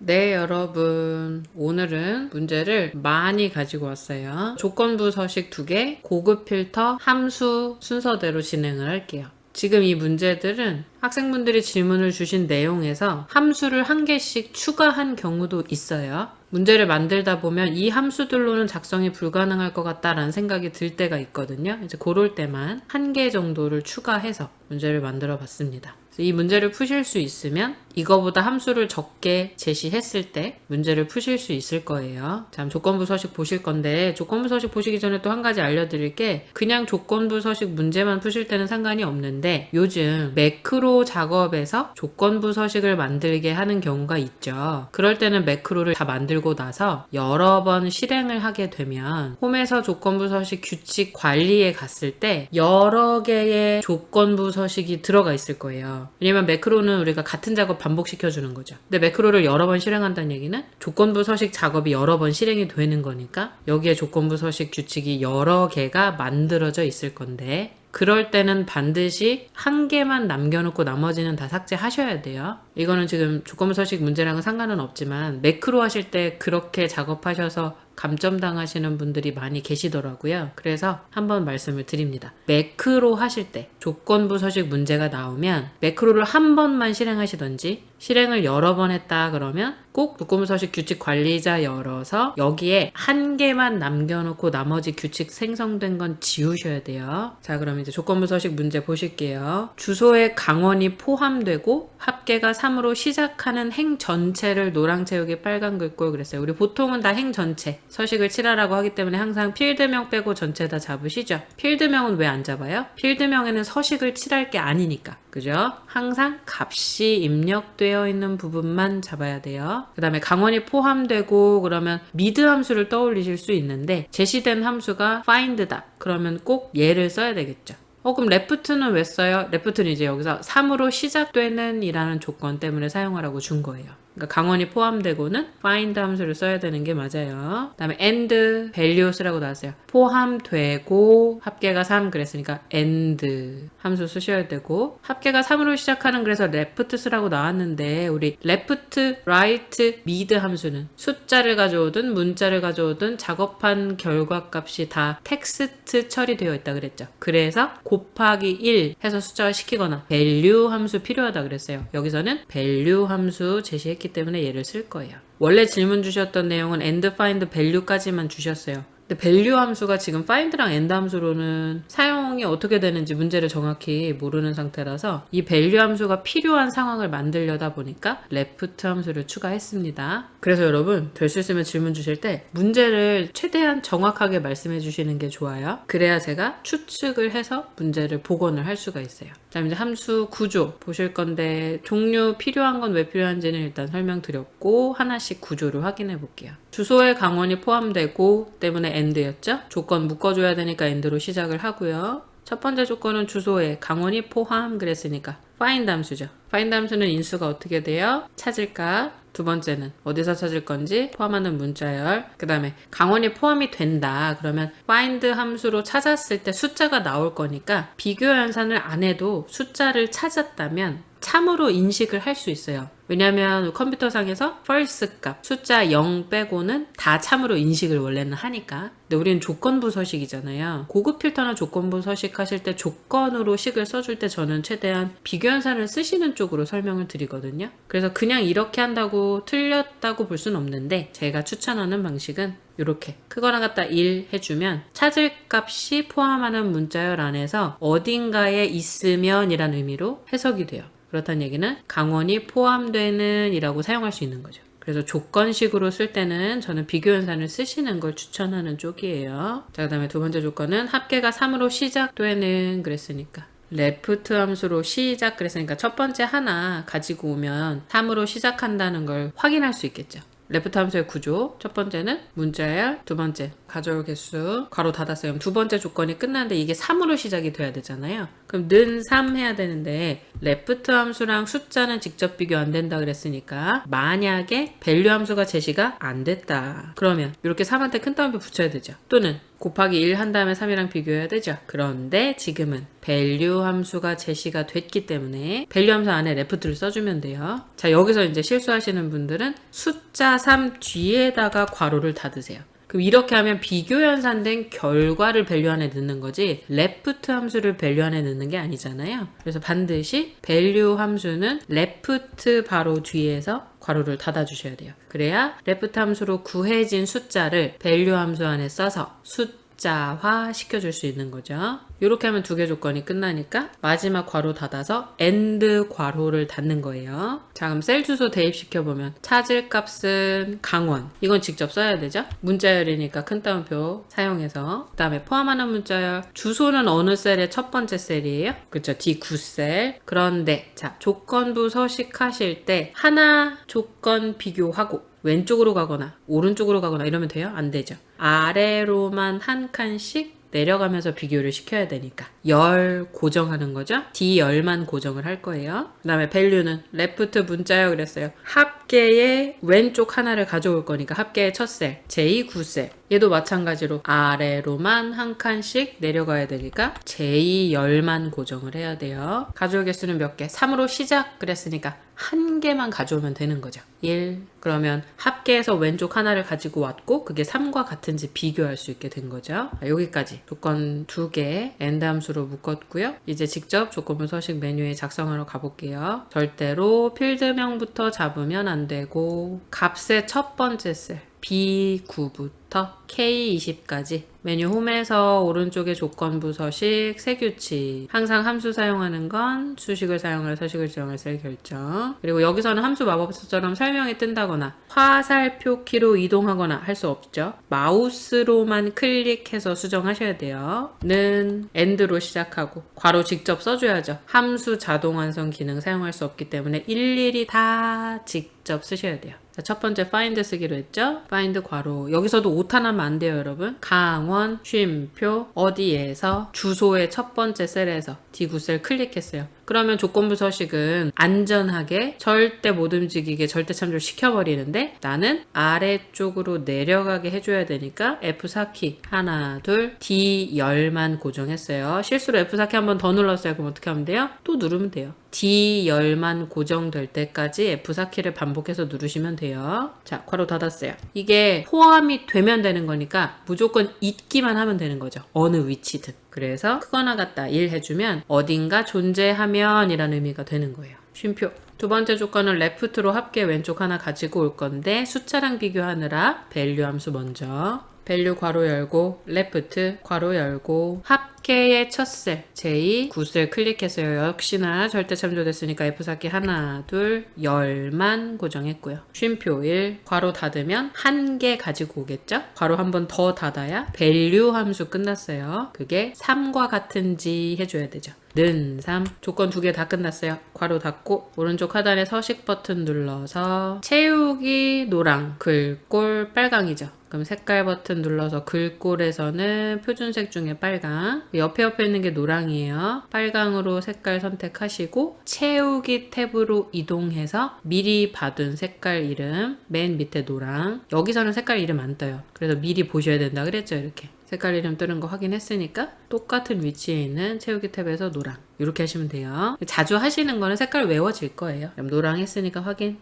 네, 여러분. 오늘은 문제를 많이 가지고 왔어요. 조건부 서식 2개, 고급 필터, 함수 순서대로 진행을 할게요. 지금 이 문제들은 학생분들이 질문을 주신 내용에서 함수를 1개씩 추가한 경우도 있어요. 문제를 만들다 보면 이 함수들로는 작성이 불가능할 것 같다라는 생각이 들 때가 있거든요. 이제 그럴 때만 1개 정도를 추가해서 문제를 만들어 봤습니다. 이 문제를 푸실 수 있으면 이거보다 함수를 적게 제시했을 때 문제를 푸실 수 있을 거예요. 자, 조건부 서식 보실 건데 조건부 서식 보시기 전에 또 한 가지 알려드릴 게 그냥 조건부 서식 문제만 푸실 때는 상관이 없는데 요즘 매크로 작업에서 조건부 서식을 만들게 하는 경우가 있죠. 그럴 때는 매크로를 다 만들고 나서 여러 번 실행을 하게 되면 홈에서 조건부 서식 규칙 관리에 갔을 때 여러 개의 조건부 서식이 들어가 있을 거예요. 왜냐면 매크로는 우리가 같은 작업 반복시켜주는 거죠. 근데 매크로를 여러 번 실행한다는 얘기는 조건부 서식 작업이 여러 번 실행이 되는 거니까 여기에 조건부 서식 규칙이 여러 개가 만들어져 있을 건데 그럴 때는 반드시 1개만 남겨놓고 나머지는 다 삭제하셔야 돼요. 이거는 지금 조건부 서식 문제랑은 상관은 없지만 매크로 하실 때 그렇게 작업하셔서 감점당하시는 분들이 많이 계시더라고요. 그래서 한번 말씀을 드립니다. 매크로 하실 때 조건부 서식 문제가 나오면 매크로를 한 번만 실행하시던지 실행을 여러 번 했다 그러면 꼭 조건부 서식 규칙 관리자 열어서 여기에 1개만 남겨놓고 나머지 규칙 생성된 건 지우셔야 돼요. 자, 그럼 이제 조건부 서식 문제 보실게요. 주소에 강원이 포함되고 합계가 3으로 시작하는 행 전체를 노랑 채우기 빨간 글꼴 그랬어요. 우리 보통은 다 행 전체 서식을 칠하라고 하기 때문에 항상 필드명 빼고 전체 다 잡으시죠. 필드명은 왜 안 잡아요? 필드명에는 서식을 칠할 게 아니니까. 그죠? 항상 값이 입력되어 있는 부분만 잡아야 돼요. 그 다음에 강원이 포함되고 그러면 미드 함수를 떠올리실 수 있는데 제시된 함수가 find다. 그러면 꼭 얘를 써야 되겠죠. 그럼 left는 왜 써요? left는 이제 여기서 3으로 시작되는 이라는 조건 때문에 사용하라고 준 거예요. 그러니까 강원이 포함되고는 find 함수를 써야 되는 게 맞아요. 그 다음에 and value 쓰라고 나왔어요. 포함되고 합계가 3 그랬으니까 and 함수 쓰셔야 되고 합계가 3으로 시작하는 그래서 left 쓰라고 나왔는데 우리 left, right, mid 함수는 숫자를 가져오든 문자를 가져오든 작업한 결과값이 다 텍스트 처리되어 있다 그랬죠. 그래서 곱하기 1 해서 숫자화 시키거나 value 함수 필요하다 그랬어요. 여기서는 value 함수 제시했기 때문에 얘를 쓸 거예요. 원래 질문 주셨던 내용은 and, find, value까지만 주셨어요. 근데 value 함수가 지금 find랑 and 함수로는 사용이 어떻게 되는지 문제를 정확히 모르는 상태라서 이 value 함수가 필요한 상황을 만들려다 보니까 left 함수를 추가했습니다. 그래서 여러분 될 수 있으면 질문 주실 때 문제를 최대한 정확하게 말씀해 주시는 게 좋아요. 그래야 제가 추측을 해서 문제를 복원을 할 수가 있어요. 자, 이제 함수 구조 보실 건데 종류 필요한 건 왜 필요한지는 일단 설명드렸고 하나씩 구조를 확인해 볼게요. 주소에 강원이 포함되고 때문에 and였죠? 조건 묶어줘야 되니까 and로 시작을 하고요. 첫 번째 조건은 주소에 강원이 포함 그랬으니까 find 함수죠. find 함수는 인수가 어떻게 돼요? 찾을 값. 두 번째는 어디서 찾을 건지 포함하는 문자열. 그 다음에 강원이 포함이 된다. 그러면 find 함수로 찾았을 때 숫자가 나올 거니까 비교 연산을 안 해도 숫자를 찾았다면 참으로 인식을 할 수 있어요. 왜냐면 컴퓨터상에서 false 값, 숫자 0 빼고는 다 참으로 인식을 원래는 하니까. 근데 우리는 조건부 서식이잖아요. 고급 필터나 조건부 서식 하실 때 조건으로 식을 써줄 때 저는 최대한 비교연산을 쓰시는 쪽으로 설명을 드리거든요. 그래서 그냥 이렇게 한다고 틀렸다고 볼 수는 없는데 제가 추천하는 방식은 이렇게 크거나 같다 1 해주면 찾을 값이 포함하는 문자열 안에서 어딘가에 있으면 이란 의미로 해석이 돼요. 그렇다는 얘기는 강원이 포함되는 이라고 사용할 수 있는 거죠. 그래서 조건식으로 쓸 때는 저는 비교연산을 쓰시는 걸 추천하는 쪽이에요. 자, 그 다음에 두 번째 조건은 합계가 3으로 시작되는 그랬으니까 left 함수로 시작 그랬으니까 첫 번째 하나 가지고 오면 3으로 시작한다는 걸 확인할 수 있겠죠. 레프트 함수의 구조 첫 번째는 문자열, 두 번째 가져올 개수 괄호 닫았어요. 그럼 두 번째 조건이 끝났는데 이게 3으로 시작이 돼야 되잖아요. 그럼 는 3 해야 되는데 레프트 함수랑 숫자는 직접 비교 안 된다 그랬으니까 만약에 value 함수가 제시가 안 됐다 그러면 이렇게 3한테 큰 따옴표 붙여야 되죠. 또는 곱하기 1 한 다음에 3이랑 비교해야 되죠. 그런데 지금은 value 함수가 제시가 됐기 때문에 value 함수 안에 left를 써주면 돼요. 자, 여기서 이제 실수하시는 분들은 숫자 3 뒤에다가 괄호를 닫으세요. 그럼 이렇게 하면 비교 연산된 결과를 value 안에 넣는 거지 left 함수를 value 안에 넣는 게 아니잖아요. 그래서 반드시 value 함수는 left 바로 뒤에서 괄호를 닫아주셔야 돼요. 그래야 left 함수로 구해진 숫자를 value 함수 안에 써서 숫자화 시켜줄 수 있는 거죠. 이렇게 하면 두 개 조건이 끝나니까 마지막 괄호 닫아서 end 괄호를 닫는 거예요. 자, 그럼 셀 주소 대입시켜보면 찾을 값은 강원. 이건 직접 써야 되죠. 문자열이니까 큰 따옴표 사용해서. 그 다음에 포함하는 문자열. 주소는 어느 셀의 첫 번째 셀이에요? 그렇죠. D9셀. 그런데 자, 조건부 서식하실 때 하나 조건 비교하고 왼쪽으로 가거나 오른쪽으로 가거나 이러면 돼요? 안 되죠. 아래로만 한 칸씩 내려가면서 비교를 시켜야 되니까 열 고정하는 거죠. D10만 고정을 할 거예요. 그 다음에 value는 left 문자요 그랬어요. 합계의 왼쪽 하나를 가져올 거니까 합계의 첫 셀 J9셀 얘도 마찬가지로 아래로만 한 칸씩 내려가야 되니까 J10만 고정을 해야 돼요. 가져올 개수는 몇 개? 3으로 시작 그랬으니까 한 개만 가져오면 되는 거죠. 1. 그러면 합계에서 왼쪽 하나를 가지고 왔고 그게 3과 같은지 비교할 수 있게 된 거죠. 여기까지 조건 2개 AND 함수로 묶었고요. 이제 직접 조건부 서식 메뉴에 작성하러 가볼게요. 절대로 필드명부터 잡으면 안 되고 값의 첫 번째 셀 B9부터 K20까지 메뉴 홈에서 오른쪽에 조건부 서식, 세규칙 항상 함수 사용하는 건 수식을 사용할 서식을 지정할 셀 결정. 그리고 여기서는 함수 마법서처럼 설명이 뜬다거나 화살표 키로 이동하거나 할 수 없죠. 마우스로만 클릭해서 수정하셔야 돼요. 는 AND로 시작하고 괄호 직접 써줘야죠. 함수 자동 완성 기능 사용할 수 없기 때문에 일일이 다 직접 쓰셔야 돼요. 자, 첫 번째 find 쓰기로 했죠. find 괄호 여기서도 오타나면 안 돼요 여러분. 강원 쉼표 어디에서 주소의 첫 번째 셀에서 D9셀 클릭했어요. 그러면 조건부 서식은 안전하게 절대 못 움직이게 절대 참조를 시켜버리는데 나는 아래쪽으로 내려가게 해줘야 되니까 F4키 하나 둘 D10만 고정했어요. 실수로 F4키 한 번 더 눌렀어요. 그럼 어떻게 하면 돼요? 또 누르면 돼요. D10만 고정될 때까지 F4키를 반복해서 누르시면 돼요. 자, 괄호 닫았어요. 이게 포함이 되면 되는 거니까 무조건 있기만 하면 되는 거죠. 어느 위치든. 그래서 크거나 같다 1 해주면 어딘가 존재하면 이라는 의미가 되는 거예요. 쉼표. 두 번째 조건은 left로 합계 왼쪽 하나 가지고 올 건데 숫자랑 비교하느라 value 함수 먼저 value 괄호 열고 left 괄호 열고 합계의 첫 셀 J9셀 클릭했어요. 역시나 절대 참조됐으니까 F4키 하나 둘 10만 고정했고요. 쉼표 1 괄호 닫으면 한 개 가지고 오겠죠. 괄호 한 번 더 닫아야 value 함수 끝났어요. 그게 3과 같은지 해줘야 되죠. 는 3 조건 2개 다 끝났어요. 괄호 닫고 오른쪽 하단에 서식 버튼 눌러서 채우기 노랑 글꼴 빨강이죠. 그럼 색깔 버튼 눌러서 글꼴에서는 표준색 중에 빨강 옆에 있는 게 노랑이에요. 빨강으로 색깔 선택하시고 채우기 탭으로 이동해서 미리 봐둔 색깔 이름 맨 밑에 노랑 여기서는 색깔 이름 안 떠요. 그래서 미리 보셔야 된다 그랬죠. 이렇게 색깔 이름 뜨는 거 확인했으니까 똑같은 위치에 있는 채우기 탭에서 노랑 이렇게 하시면 돼요. 자주 하시는 거는 색깔 외워질 거예요. 그럼 노랑 했으니까 확인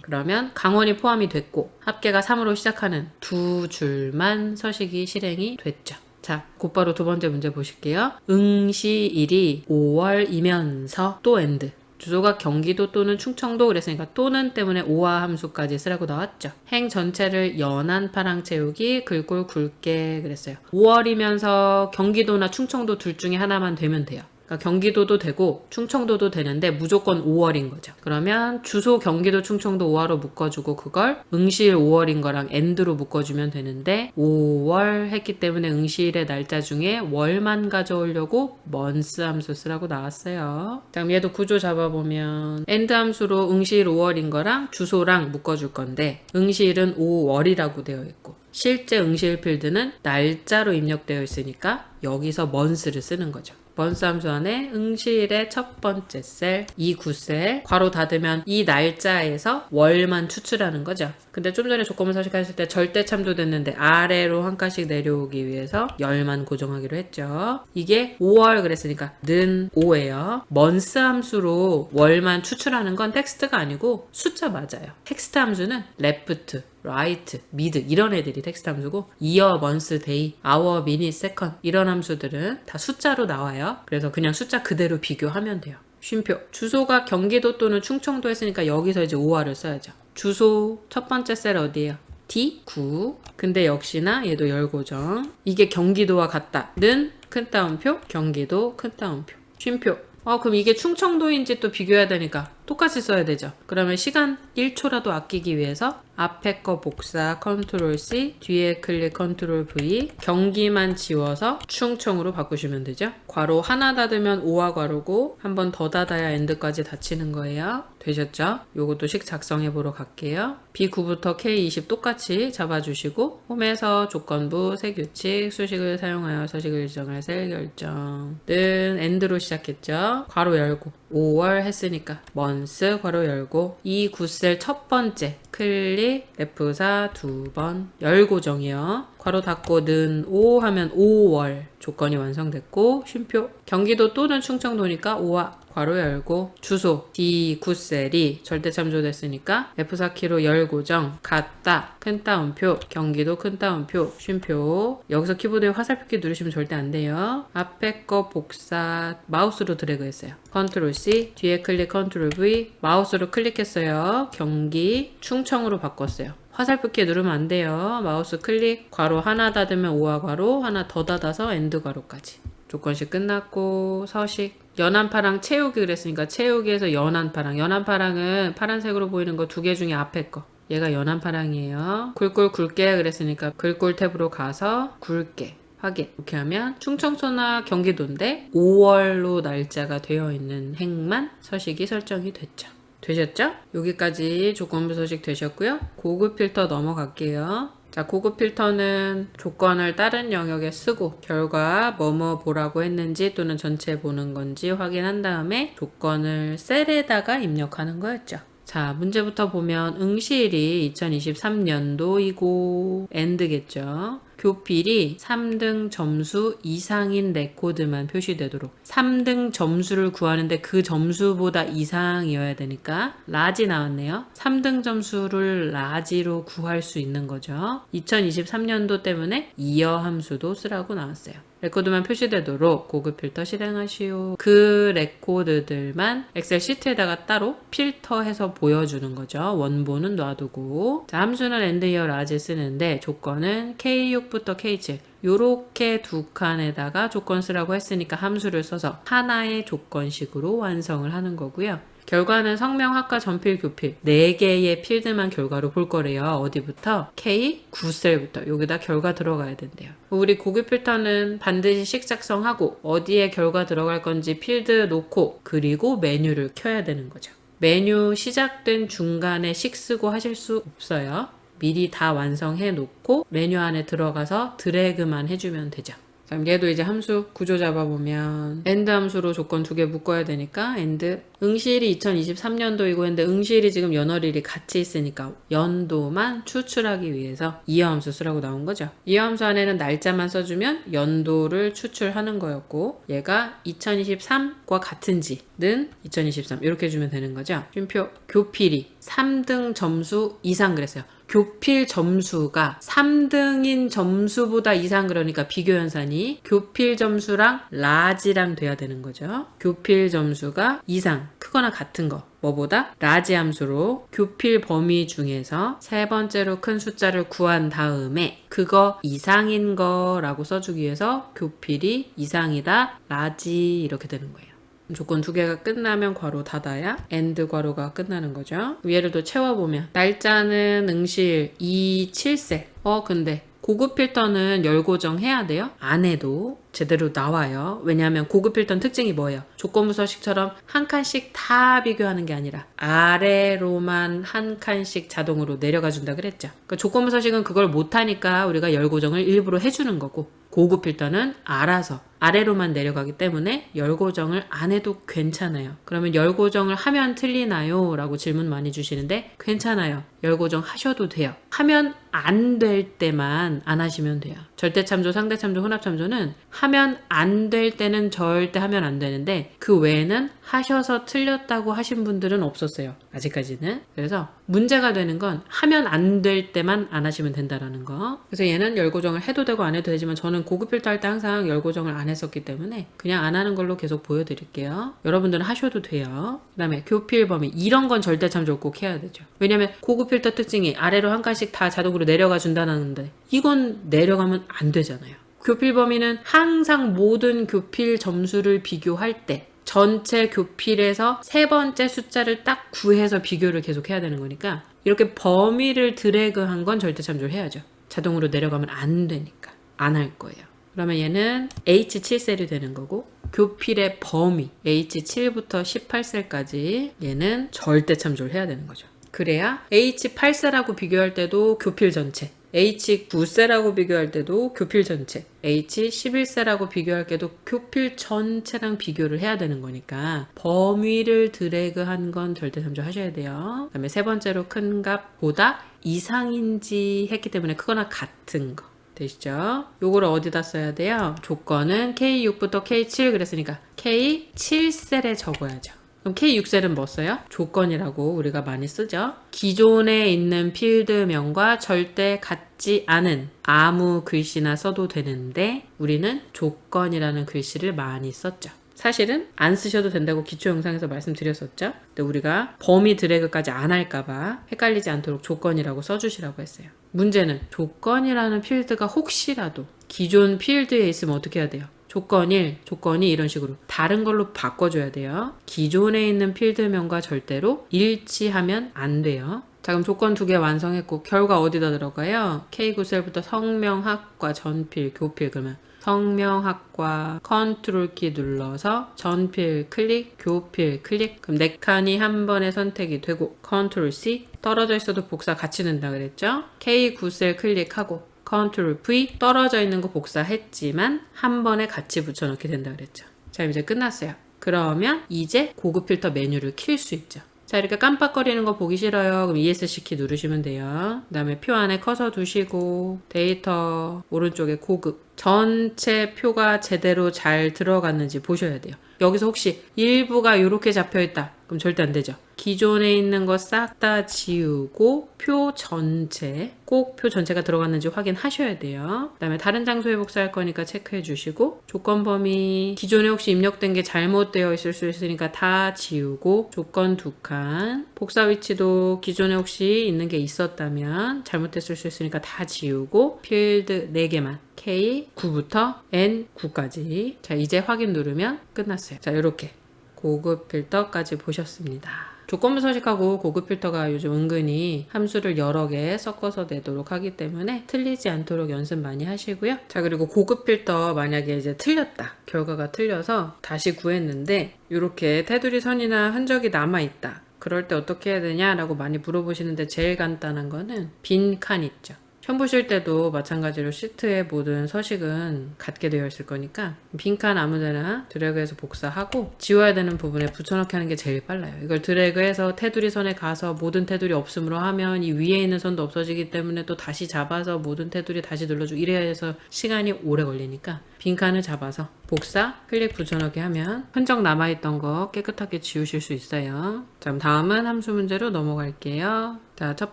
그러면 강원이 포함이 됐고 합계가 3으로 시작하는 두 줄만 서식이 실행이 됐죠. 자, 곧바로 두 번째 문제 보실게요. 응시일이 5월이면서 또 AND 주소가 경기도 또는 충청도 그랬으니까 또는 때문에 오화 함수까지 쓰라고 나왔죠. 행 전체를 연한 파랑 채우기 글꼴 굵게 그랬어요. 5월이면서 경기도나 충청도 둘 중에 하나만 되면 돼요. 그러니까 경기도도 되고 충청도도 되는데 무조건 5월인 거죠. 그러면 주소 경기도 충청도 5월로 묶어주고 그걸 응시일 5월인 거랑 AND로 묶어주면 되는데 5월 했기 때문에 응시일의 날짜 중에 월만 가져오려고 month 함수 쓰라고 나왔어요. 그럼 얘도 구조 잡아보면 AND 함수로 응시일 5월인 거랑 주소랑 묶어줄 건데 응시일은 5월이라고 되어 있고 실제 응시일 필드는 날짜로 입력되어 있으니까 여기서 month를 쓰는 거죠. 먼스 함수 안에 응시일의 첫 번째 셀, 이 구셀, 괄호 닫으면 이 날짜에서 월만 추출하는 거죠. 근데 좀 전에 조건부 서식했을 때 절대 참조됐는데 아래로 한 칸씩 내려오기 위해서 열만 고정하기로 했죠. 이게 5월 그랬으니까 는 5예요. 먼스 함수로 월만 추출하는 건 텍스트가 아니고 숫자 맞아요. 텍스트 함수는 left, right, mid 이런 애들이 텍스트 함수고 year, month, day, hour, minute, second 이런 함수들은 다 숫자로 나와요. 그래서 그냥 숫자 그대로 비교하면 돼요. 쉼표. 주소가 경기도 또는 충청도 했으니까 여기서 이제 5화를 써야죠. 주소 첫 번째 셀 어디예요? D9. 근데 역시나 얘도 열고정. 이게 경기도와 같다는 큰 따옴표, 경기도 큰 따옴표. 쉼표. 그럼 이게 충청도인지 또 비교해야 되니까 똑같이 써야 되죠. 그러면 시간 1초라도 아끼기 위해서 앞에 거 복사 컨트롤 C, 뒤에 클릭 컨트롤 V, 경기만 지워서 충청으로 바꾸시면 되죠. 괄호 하나 닫으면 5화 괄호고 한 번 더 닫아야 엔드까지 닫히는 거예요. 되셨죠? 요것도 식 작성해 보러 갈게요. B9부터 K20 똑같이 잡아주시고 홈에서 조건부, 세규칙, 수식을 사용하여 서식을 지정할 셀 결정는 엔드로 시작했죠. 괄호 열고 5월 했으니까 먼스 괄호 열고 이 구셀 첫 번째 클릭 F4 두 번 열고정이요. 괄호 닫고 는 5 하면 5월 조건이 완성됐고 쉼표 경기도 또는 충청도니까 5화 괄호 열고 주소 D9셀이 절대 참조됐으니까 F4키로 열고정 같다 큰 따옴표 경기도 큰 따옴표 쉼표 여기서 키보드에 화살표키 누르시면 절대 안 돼요. 앞에 거 복사 마우스로 드래그 했어요. 컨트롤 C 뒤에 클릭 컨트롤 V 마우스로 클릭했어요. 경기 충청으로 바꿨어요. 화살표키 누르면 안 돼요. 마우스 클릭 괄호 하나 닫으면 5화 괄호 하나 더 닫아서 엔드 괄호까지 조건식 끝났고 서식 연한파랑 채우기 그랬으니까 채우기에서 연한파랑 연한파랑은 파란색으로 보이는 거 두 개 중에 앞에 거 얘가 연한파랑이에요. 굴굴 굵게 그랬으니까 굴굴 탭으로 가서 굵게 확인 이렇게 하면 충청도나 경기도인데 5월로 날짜가 되어 있는 행만 서식이 설정이 됐죠. 되셨죠? 여기까지 조건부 서식 되셨고요. 고급 필터 넘어갈게요. 자, 고급 필터는 조건을 다른 영역에 쓰고 결과 뭐뭐 보라고 했는지 또는 전체 보는 건지 확인한 다음에 조건을 셀에다가 입력하는 거였죠. 자, 문제부터 보면 응시일이 2023년도이고 엔드겠죠. 교필이 3등 점수 이상인 레코드만 표시되도록 3등 점수를 구하는데 그 점수보다 이상이어야 되니까 라지 나왔네요. 3등 점수를 라지로 구할 수 있는 거죠. 2023년도 때문에 이어 함수도 쓰라고 나왔어요. 레코드만 표시되도록 고급 필터 실행하시오. 그 레코드들만 엑셀 시트에다가 따로 필터해서 보여주는 거죠. 원본은 놔두고 자, 함수는 end year large 쓰는데 조건은 K6부터 K7 요렇게 두 칸에다가 조건 쓰라고 했으니까 함수를 써서 하나의 조건식으로 완성을 하는 거고요. 결과는 성명, 학과, 전필, 교필 4개의 필드만 결과로 볼 거래요. 어디부터? K9셀부터 여기다 결과 들어가야 된대요. 우리 고급 필터는 반드시 식 작성하고 어디에 결과 들어갈 건지 필드 놓고 그리고 메뉴를 켜야 되는 거죠. 메뉴 시작된 중간에 식 쓰고 하실 수 없어요. 미리 다 완성해 놓고 메뉴 안에 들어가서 드래그만 해주면 되죠. 그럼 얘도 이제 함수 구조 잡아보면 end 함수로 조건 2개 묶어야 되니까 end 응시일이 2023년도이고 했는데 응시일이 지금 연월일이 같이 있으니까 연도만 추출하기 위해서 이어 함수 쓰라고 나온 거죠. 이어 함수 안에는 날짜만 써주면 연도를 추출하는 거였고 얘가 2023과 같은지는 2023 이렇게 해주면 되는 거죠. 쉼표 교필이 3등 점수 이상 그랬어요. 교필 점수가 3등인 점수보다 이상 그러니까 비교 연산이 교필 점수랑 라지랑 돼야 되는 거죠. 교필 점수가 이상 크거나 같은 거 뭐보다 라지 함수로 교필 범위 중에서 세 번째로 큰 숫자를 구한 다음에 그거 이상인 거라고 써주기 위해서 교필이 이상이다 라지 이렇게 되는 거예요. 조건 2개가 끝나면 괄호 닫아야 end 괄호가 끝나는 거죠. 얘를 또 채워보면 날짜는 응시일 27셀 근데 고급 필터는 열고정 해야 돼요? 안 해도 제대로 나와요. 왜냐하면 고급 필터는 특징이 뭐예요? 조건부 서식처럼 한 칸씩 다 비교하는 게 아니라 아래로만 한 칸씩 자동으로 내려가 준다 그랬죠. 그러니까 조건부 서식은 그걸 못하니까 우리가 열고정을 일부러 해주는 거고 고급 필터는 알아서 아래로만 내려가기 때문에 열 고정을 안 해도 괜찮아요. 그러면 열 고정을 하면 틀리나요? 라고 질문 많이 주시는데 괜찮아요. 열 고정 하셔도 돼요. 하면 안 될 때만 안 하시면 돼요. 절대참조, 상대참조, 혼합참조는 하면 안 될 때는 절대 하면 안 되는데 그 외에는 하셔서 틀렸다고 하신 분들은 없었어요. 아직까지는. 그래서 문제가 되는 건 하면 안 될 때만 안 하시면 된다라는 거. 그래서 얘는 열 고정을 해도 되고 안 해도 되지만 저는 고급 필터 할 때 항상 열 고정을 안 했었기 때문에 그냥 안 하는 걸로 계속 보여드릴게요. 여러분들은 하셔도 돼요. 그 다음에 교필 범위 이런 건 절대참조 꼭 해야 되죠. 왜냐면 고급 필터 특징이 아래로 한 칸씩 다 자동으로 내려가 준다는데 이건 내려가면 안 되잖아요. 교필 범위는 항상 모든 교필 점수를 비교할 때 전체 교필에서 세 번째 숫자를 딱 구해서 비교를 계속 해야 되는 거니까 이렇게 범위를 드래그한 건 절대 참조를 해야죠. 자동으로 내려가면 안 되니까 안 할 거예요. 그러면 얘는 H7셀이 되는 거고 교필의 범위 H7부터 18셀까지 얘는 절대 참조를 해야 되는 거죠. 그래야 H8셀하고 비교할 때도 교필 전체, H9셀하고 비교할 때도 교필 전체, H11셀하고 비교할 때도 교필 전체랑 비교를 해야 되는 거니까 범위를 드래그한 건 절대 참조 하셔야 돼요. 그 다음에 세 번째로 큰 값보다 이상인지 했기 때문에 크거나 같은 거. 되시죠? 요거를 어디다 써야 돼요? 조건은 K6부터 K7 그랬으니까 K7셀에 적어야죠. 그럼 K6셀은 뭐 써요? 조건이라고 우리가 많이 쓰죠. 기존에 있는 필드명과 절대 같지 않은 아무 글씨나 써도 되는데 우리는 조건이라는 글씨를 많이 썼죠. 사실은 안 쓰셔도 된다고 기초 영상에서 말씀드렸었죠. 근데 우리가 범위 드래그까지 안 할까봐 헷갈리지 않도록 조건이라고 써주시라고 했어요. 문제는 조건이라는 필드가 혹시라도 기존 필드에 있으면 어떻게 해야 돼요? 조건 1, 조건 2 이런 식으로 다른 걸로 바꿔줘야 돼요. 기존에 있는 필드명과 절대로 일치하면 안 돼요. 자, 그럼 조건 2개 완성했고 결과 어디다 들어가요? K9셀부터 성명학과 전필, 교필. 그러면 성명학과 컨트롤 키 눌러서 전필 클릭, 교필 클릭. 그럼 4칸이 한 번에 선택이 되고 컨트롤 C 떨어져 있어도 복사 같이 넣는다 그랬죠? K9셀 클릭하고 컨트롤 V 떨어져 있는 거 복사했지만 한 번에 같이 붙여넣게 된다 그랬죠. 자, 이제 끝났어요. 그러면 이제 고급 필터 메뉴를 킬 수 있죠. 자, 이렇게 깜빡거리는 거 보기 싫어요. 그럼 ESC 키 누르시면 돼요. 그 다음에 표 안에 커서 두시고 데이터 오른쪽에 고급 전체 표가 제대로 잘 들어갔는지 보셔야 돼요. 여기서 혹시 일부가 이렇게 잡혀있다. 그럼 절대 안 되죠. 기존에 있는 거 싹 다 지우고 표 전체, 꼭 표 전체가 들어갔는지 확인하셔야 돼요. 그 다음에 다른 장소에 복사할 거니까 체크해 주시고 조건 범위 기존에 혹시 입력된 게 잘못되어 있을 수 있으니까 다 지우고 조건 2칸 복사 위치도 기존에 혹시 있는 게 있었다면 잘못됐을 수 있으니까 다 지우고 필드 4개만 K9부터 N9까지. 자, 이제 확인 누르면 끝났어요. 자, 이렇게 고급 필터까지 보셨습니다. 조건부 서식하고 고급 필터가 요즘 은근히 함수를 여러 개 섞어서 내도록 하기 때문에 틀리지 않도록 연습 많이 하시고요. 자, 그리고 고급 필터 만약에 이제 틀렸다. 결과가 틀려서 다시 구했는데 이렇게 테두리 선이나 흔적이 남아있다. 그럴 때 어떻게 해야 되냐라고 많이 물어보시는데 제일 간단한 거는 빈 칸 있죠. 시험 보실 때도 마찬가지로 시트의 모든 서식은 같게 되어 있을 거니까 빈칸 아무데나 드래그해서 복사하고 지워야 되는 부분에 붙여넣기 하는 게 제일 빨라요. 이걸 드래그해서 테두리 선에 가서 모든 테두리 없음으로 하면 이 위에 있는 선도 없어지기 때문에 또 다시 잡아서 모든 테두리 다시 눌러주고 이래야 해서 시간이 오래 걸리니까 빈칸을 잡아서 복사, 클릭 붙여넣기 하면 흔적 남아있던 거 깨끗하게 지우실 수 있어요. 자, 그럼 다음은 함수 문제로 넘어갈게요. 자, 첫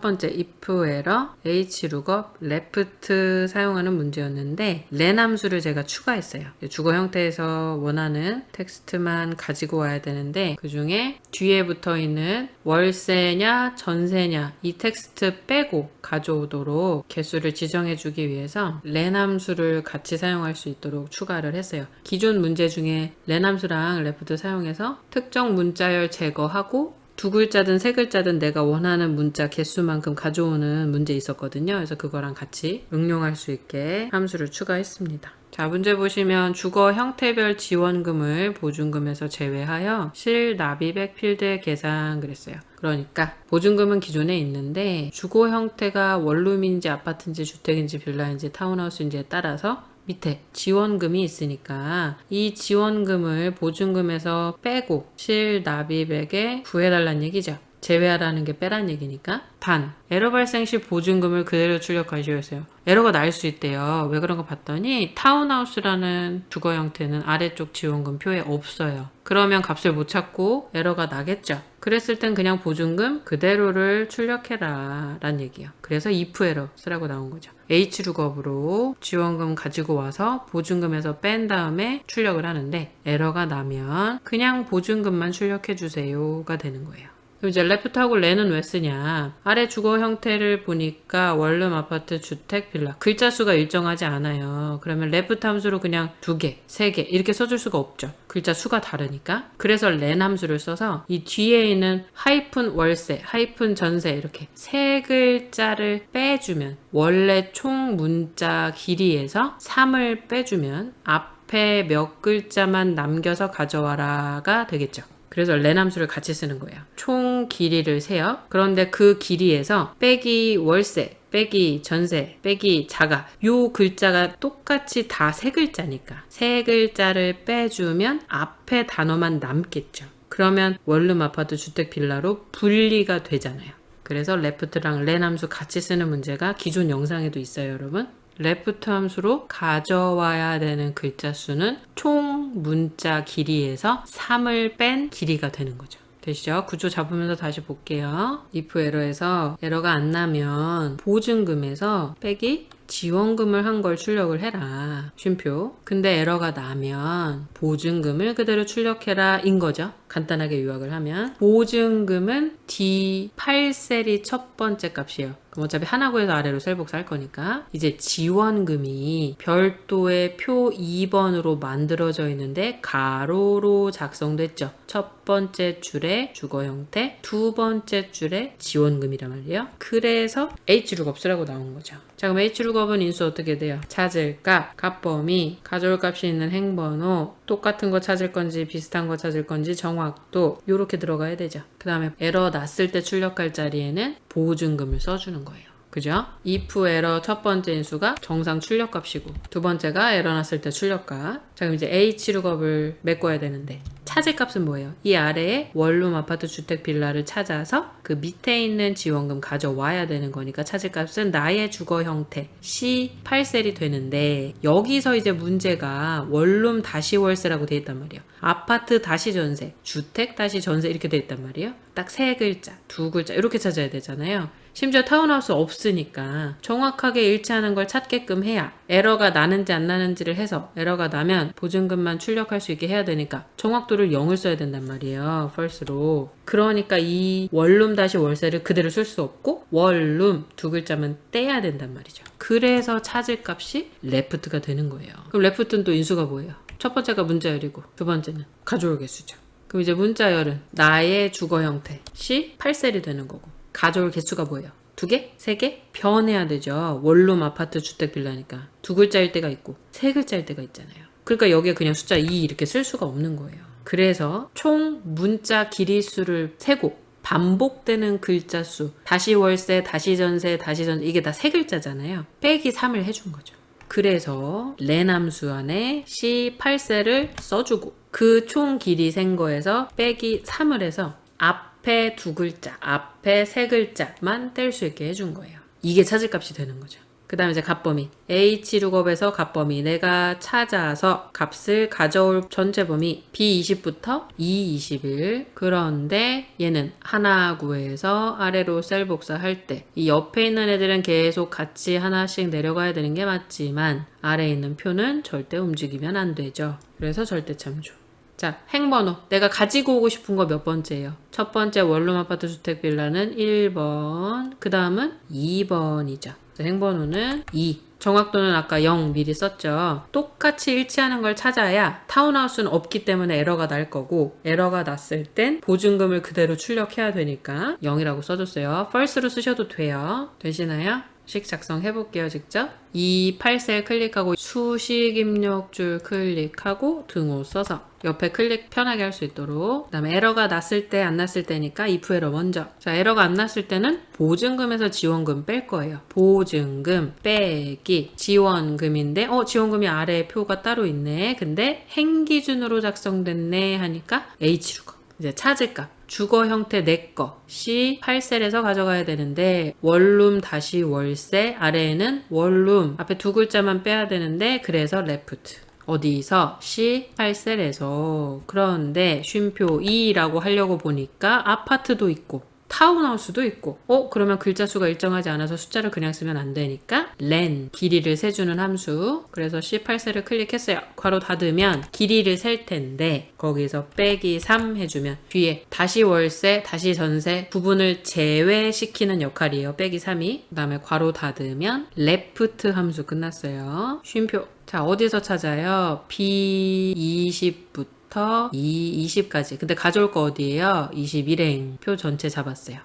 번째 if error hlookup left 사용하는 문제였는데 len 함수를 제가 추가했어요. 주거 형태에서 원하는 텍스트만 가지고 와야 되는데 그 중에 뒤에 붙어 있는 월세냐 전세냐 이 텍스트 빼고 가져오도록 개수를 지정해 주기 위해서 len 함수를 같이 사용할 수 있도록 추가를 했어요. 기존 문제 중에 len 함수랑 left 사용해서 특정 문자열 제거하고 두 글자든 세 글자든 내가 원하는 문자 개수만큼 가져오는 문제 있었거든요. 그래서 그거랑 같이 응용할 수 있게 함수를 추가했습니다. 자, 문제 보시면 주거 형태별 지원금을 보증금에서 제외하여 실납입액 필드의 계산 그랬어요. 그러니까 보증금은 기존에 있는데 주거 형태가 원룸인지 아파트인지 주택인지 빌라인지 타운하우스인지에 따라서 밑에 지원금이 있으니까 이 지원금을 보증금에서 빼고 실납입액에 구해달라는 얘기죠. 제외하라는 게 빼란 얘기니까. 단, 에러 발생 시 보증금을 그대로 출력하시오 했어요. 에러가 날 수 있대요. 왜 그런 거 봤더니 타운하우스라는 주거 형태는 아래쪽 지원금 표에 없어요. 그러면 값을 못 찾고 에러가 나겠죠. 그랬을 땐 그냥 보증금 그대로를 출력해라 라는 얘기예요. 그래서 if 에러 쓰라고 나온 거죠. H룩업으로 지원금 가지고 와서 보증금에서 뺀 다음에 출력을 하는데 에러가 나면 그냥 보증금만 출력해 주세요가 되는 거예요. 그럼 이제 레프트하고 렌은 왜 쓰냐? 아래 주거 형태를 보니까 원룸, 아파트, 주택, 빌라 글자 수가 일정하지 않아요. 그러면 레프트 함수로 그냥 2개, 3개 이렇게 써줄 수가 없죠. 글자 수가 다르니까. 그래서 렌 함수를 써서 이 뒤에 있는 하이픈 월세, 하이픈 전세 이렇게 3글자를 빼주면 원래 총 문자 길이에서 3을 빼주면 앞에 몇 글자만 남겨서 가져와라가 되겠죠. 그래서 렌 함수를 같이 쓰는 거예요. 총 길이를 세요. 그런데 그 길이에서 빼기 월세, 빼기 전세, 빼기 자가 요 글자가 똑같이 다 3글자니까 3글자를 빼주면 앞에 단어만 남겠죠. 그러면 원룸, 아파트, 주택, 빌라로 분리가 되잖아요. 그래서 레프트랑 렌 함수 같이 쓰는 문제가 기존 영상에도 있어요, 여러분. 레프트 함수로 가져와야 되는 글자 수는 총 문자 길이에서 3을 뺀 길이가 되는 거죠. 되시죠? 구조 잡으면서 다시 볼게요. if 에러에서 에러가 안 나면 보증금에서 빼기 지원금을 한 걸 출력을 해라. 쉼표. 근데 에러가 나면 보증금을 그대로 출력해라 인 거죠. 간단하게 요약을 하면 보증금은 D8셀이 첫 번째 값이에요. 그럼 어차피 하나 구해서 아래로 셀 복사할 거니까 이제 지원금이 별도의 표 2번으로 만들어져 있는데 가로로 작성됐죠. 첫 번째 줄에 주거 형태, 두 번째 줄에 지원금이란 말이에요. 그래서 H룩업 쓰라고 나온 거죠. 자, 그럼 H룩업은 인수 어떻게 돼요? 찾을 값, 값범위, 가져올 값이 있는 행번호, 똑같은 거 찾을 건지 비슷한 거 찾을 건지 정확도 요렇게 들어가야 되죠. 그 다음에 에러 났을 때 출력할 자리에는 보증금을 써주는 거예요. 그죠? if 에러 첫 번째 인수가 정상 출력값이고 두 번째가 에러 났을 때 출력값. 자, 그럼 이제 H룩업을 메꿔야 되는데 찾을 값은 뭐예요? 이 아래에 원룸, 아파트, 주택, 빌라를 찾아서 그 밑에 있는 지원금 가져와야 되는 거니까 찾을 값은 나의 주거 형태 C8셀이 되는데 여기서 이제 문제가 원룸 다시 월세라고 돼 있단 말이에요. 아파트 다시 전세, 주택 다시 전세 이렇게 돼 있단 말이에요. 딱 3글자, 2글자 이렇게 찾아야 되잖아요. 심지어 타운하우스 없으니까 정확하게 일치하는 걸 찾게끔 해야 에러가 나는지 안 나는지를 해서 에러가 나면 보증금만 출력할 수 있게 해야 되니까 정확도를 0을 써야 된단 말이에요. false로. 그러니까 이 원룸 다시 월세를 그대로 쓸 수 없고 원룸 2글자만 떼야 된단 말이죠. 그래서 찾을 값이 left가 되는 거예요. 그럼 left는 또 인수가 뭐예요? 첫 번째가 문자열이고 두 번째는 가져올 개수죠. 그럼 이제 문자열은 나의 주거 형태 C8셀이 되는 거고 가져올 개수가 뭐예요? 2개? 3개? 변해야 되죠. 원룸, 아파트, 주택, 빌라니까 2글자일 때가 있고 3글자일 때가 있잖아요. 그러니까 여기에 그냥 숫자 2 이렇게 쓸 수가 없는 거예요. 그래서 총 문자 길이수를 세고 반복되는 글자 수 다시 월세, 다시 전세, 다시 전세 이게 다 3글자잖아요. 빼기 3을 해준 거죠. 그래서 렌 함수 안에 C8셀을 써주고 그 총 길이 센 거에서 빼기 3을 해서 앞에 2글자, 앞에 3글자만 뗄 수 있게 해준 거예요. 이게 찾을 값이 되는 거죠. 그 다음에 이제 값범위. H룩업에서 값범위. 내가 찾아서 값을 가져올 전체 범위 B20부터 E21. 그런데 얘는 하나 구해서 아래로 셀 복사할 때 이 옆에 있는 애들은 계속 같이 하나씩 내려가야 되는 게 맞지만 아래에 있는 표는 절대 움직이면 안 되죠. 그래서 절대참조. 자, 행번호. 내가 가지고 오고 싶은 거 몇 번째예요? 첫 번째 원룸, 아파트, 주택, 빌라는 1번. 그 다음은 2번이죠. 행번호는 2. 정확도는 아까 0 미리 썼죠. 똑같이 일치하는 걸 찾아야 타운하우스는 없기 때문에 에러가 날 거고 에러가 났을 땐 보증금을 그대로 출력해야 되니까 0이라고 써줬어요. false로 쓰셔도 돼요. 되시나요? 작성해 볼게요. 직접. 이 8셀 클릭하고 수식 입력줄 클릭하고 등호 써서 옆에 클릭 편하게 할 수 있도록. 그 다음에 에러가 났을 때 안 났을 때니까 if 에러 먼저. 자, 에러가 안 났을 때는 보증금에서 지원금 뺄 거예요. 보증금 빼기 지원금인데 지원금이 아래에 표가 따로 있네. 근데 행기준으로 작성됐네 하니까 H로 이제 찾을값. 주거 형태 내거 C 8셀에서 가져가야 되는데 원룸 다시 월세 아래에는 원룸 앞에 두 글자만 빼야 되는데 그래서 레프트 어디서 C 8셀에서 그런데 쉼표 2라고 하려고 보니까 아파트도 있고 타운하우스도 있고 그러면 글자 수가 일정하지 않아서 숫자를 그냥 쓰면 안 되니까 len 길이를 세주는 함수 그래서 C8셀을 클릭했어요. 괄호 닫으면 길이를 셀 텐데 거기서 빼기 3 해주면 뒤에 다시 월세 다시 전세 부분을 제외시키는 역할이에요. 빼기 3이 그 다음에 괄호 닫으면 left 함수 끝났어요. 쉼표 자 어디서 찾아요? B20부터 20까지. 근데 가져올 거 어디예요? 21행 표 전체 잡았어요.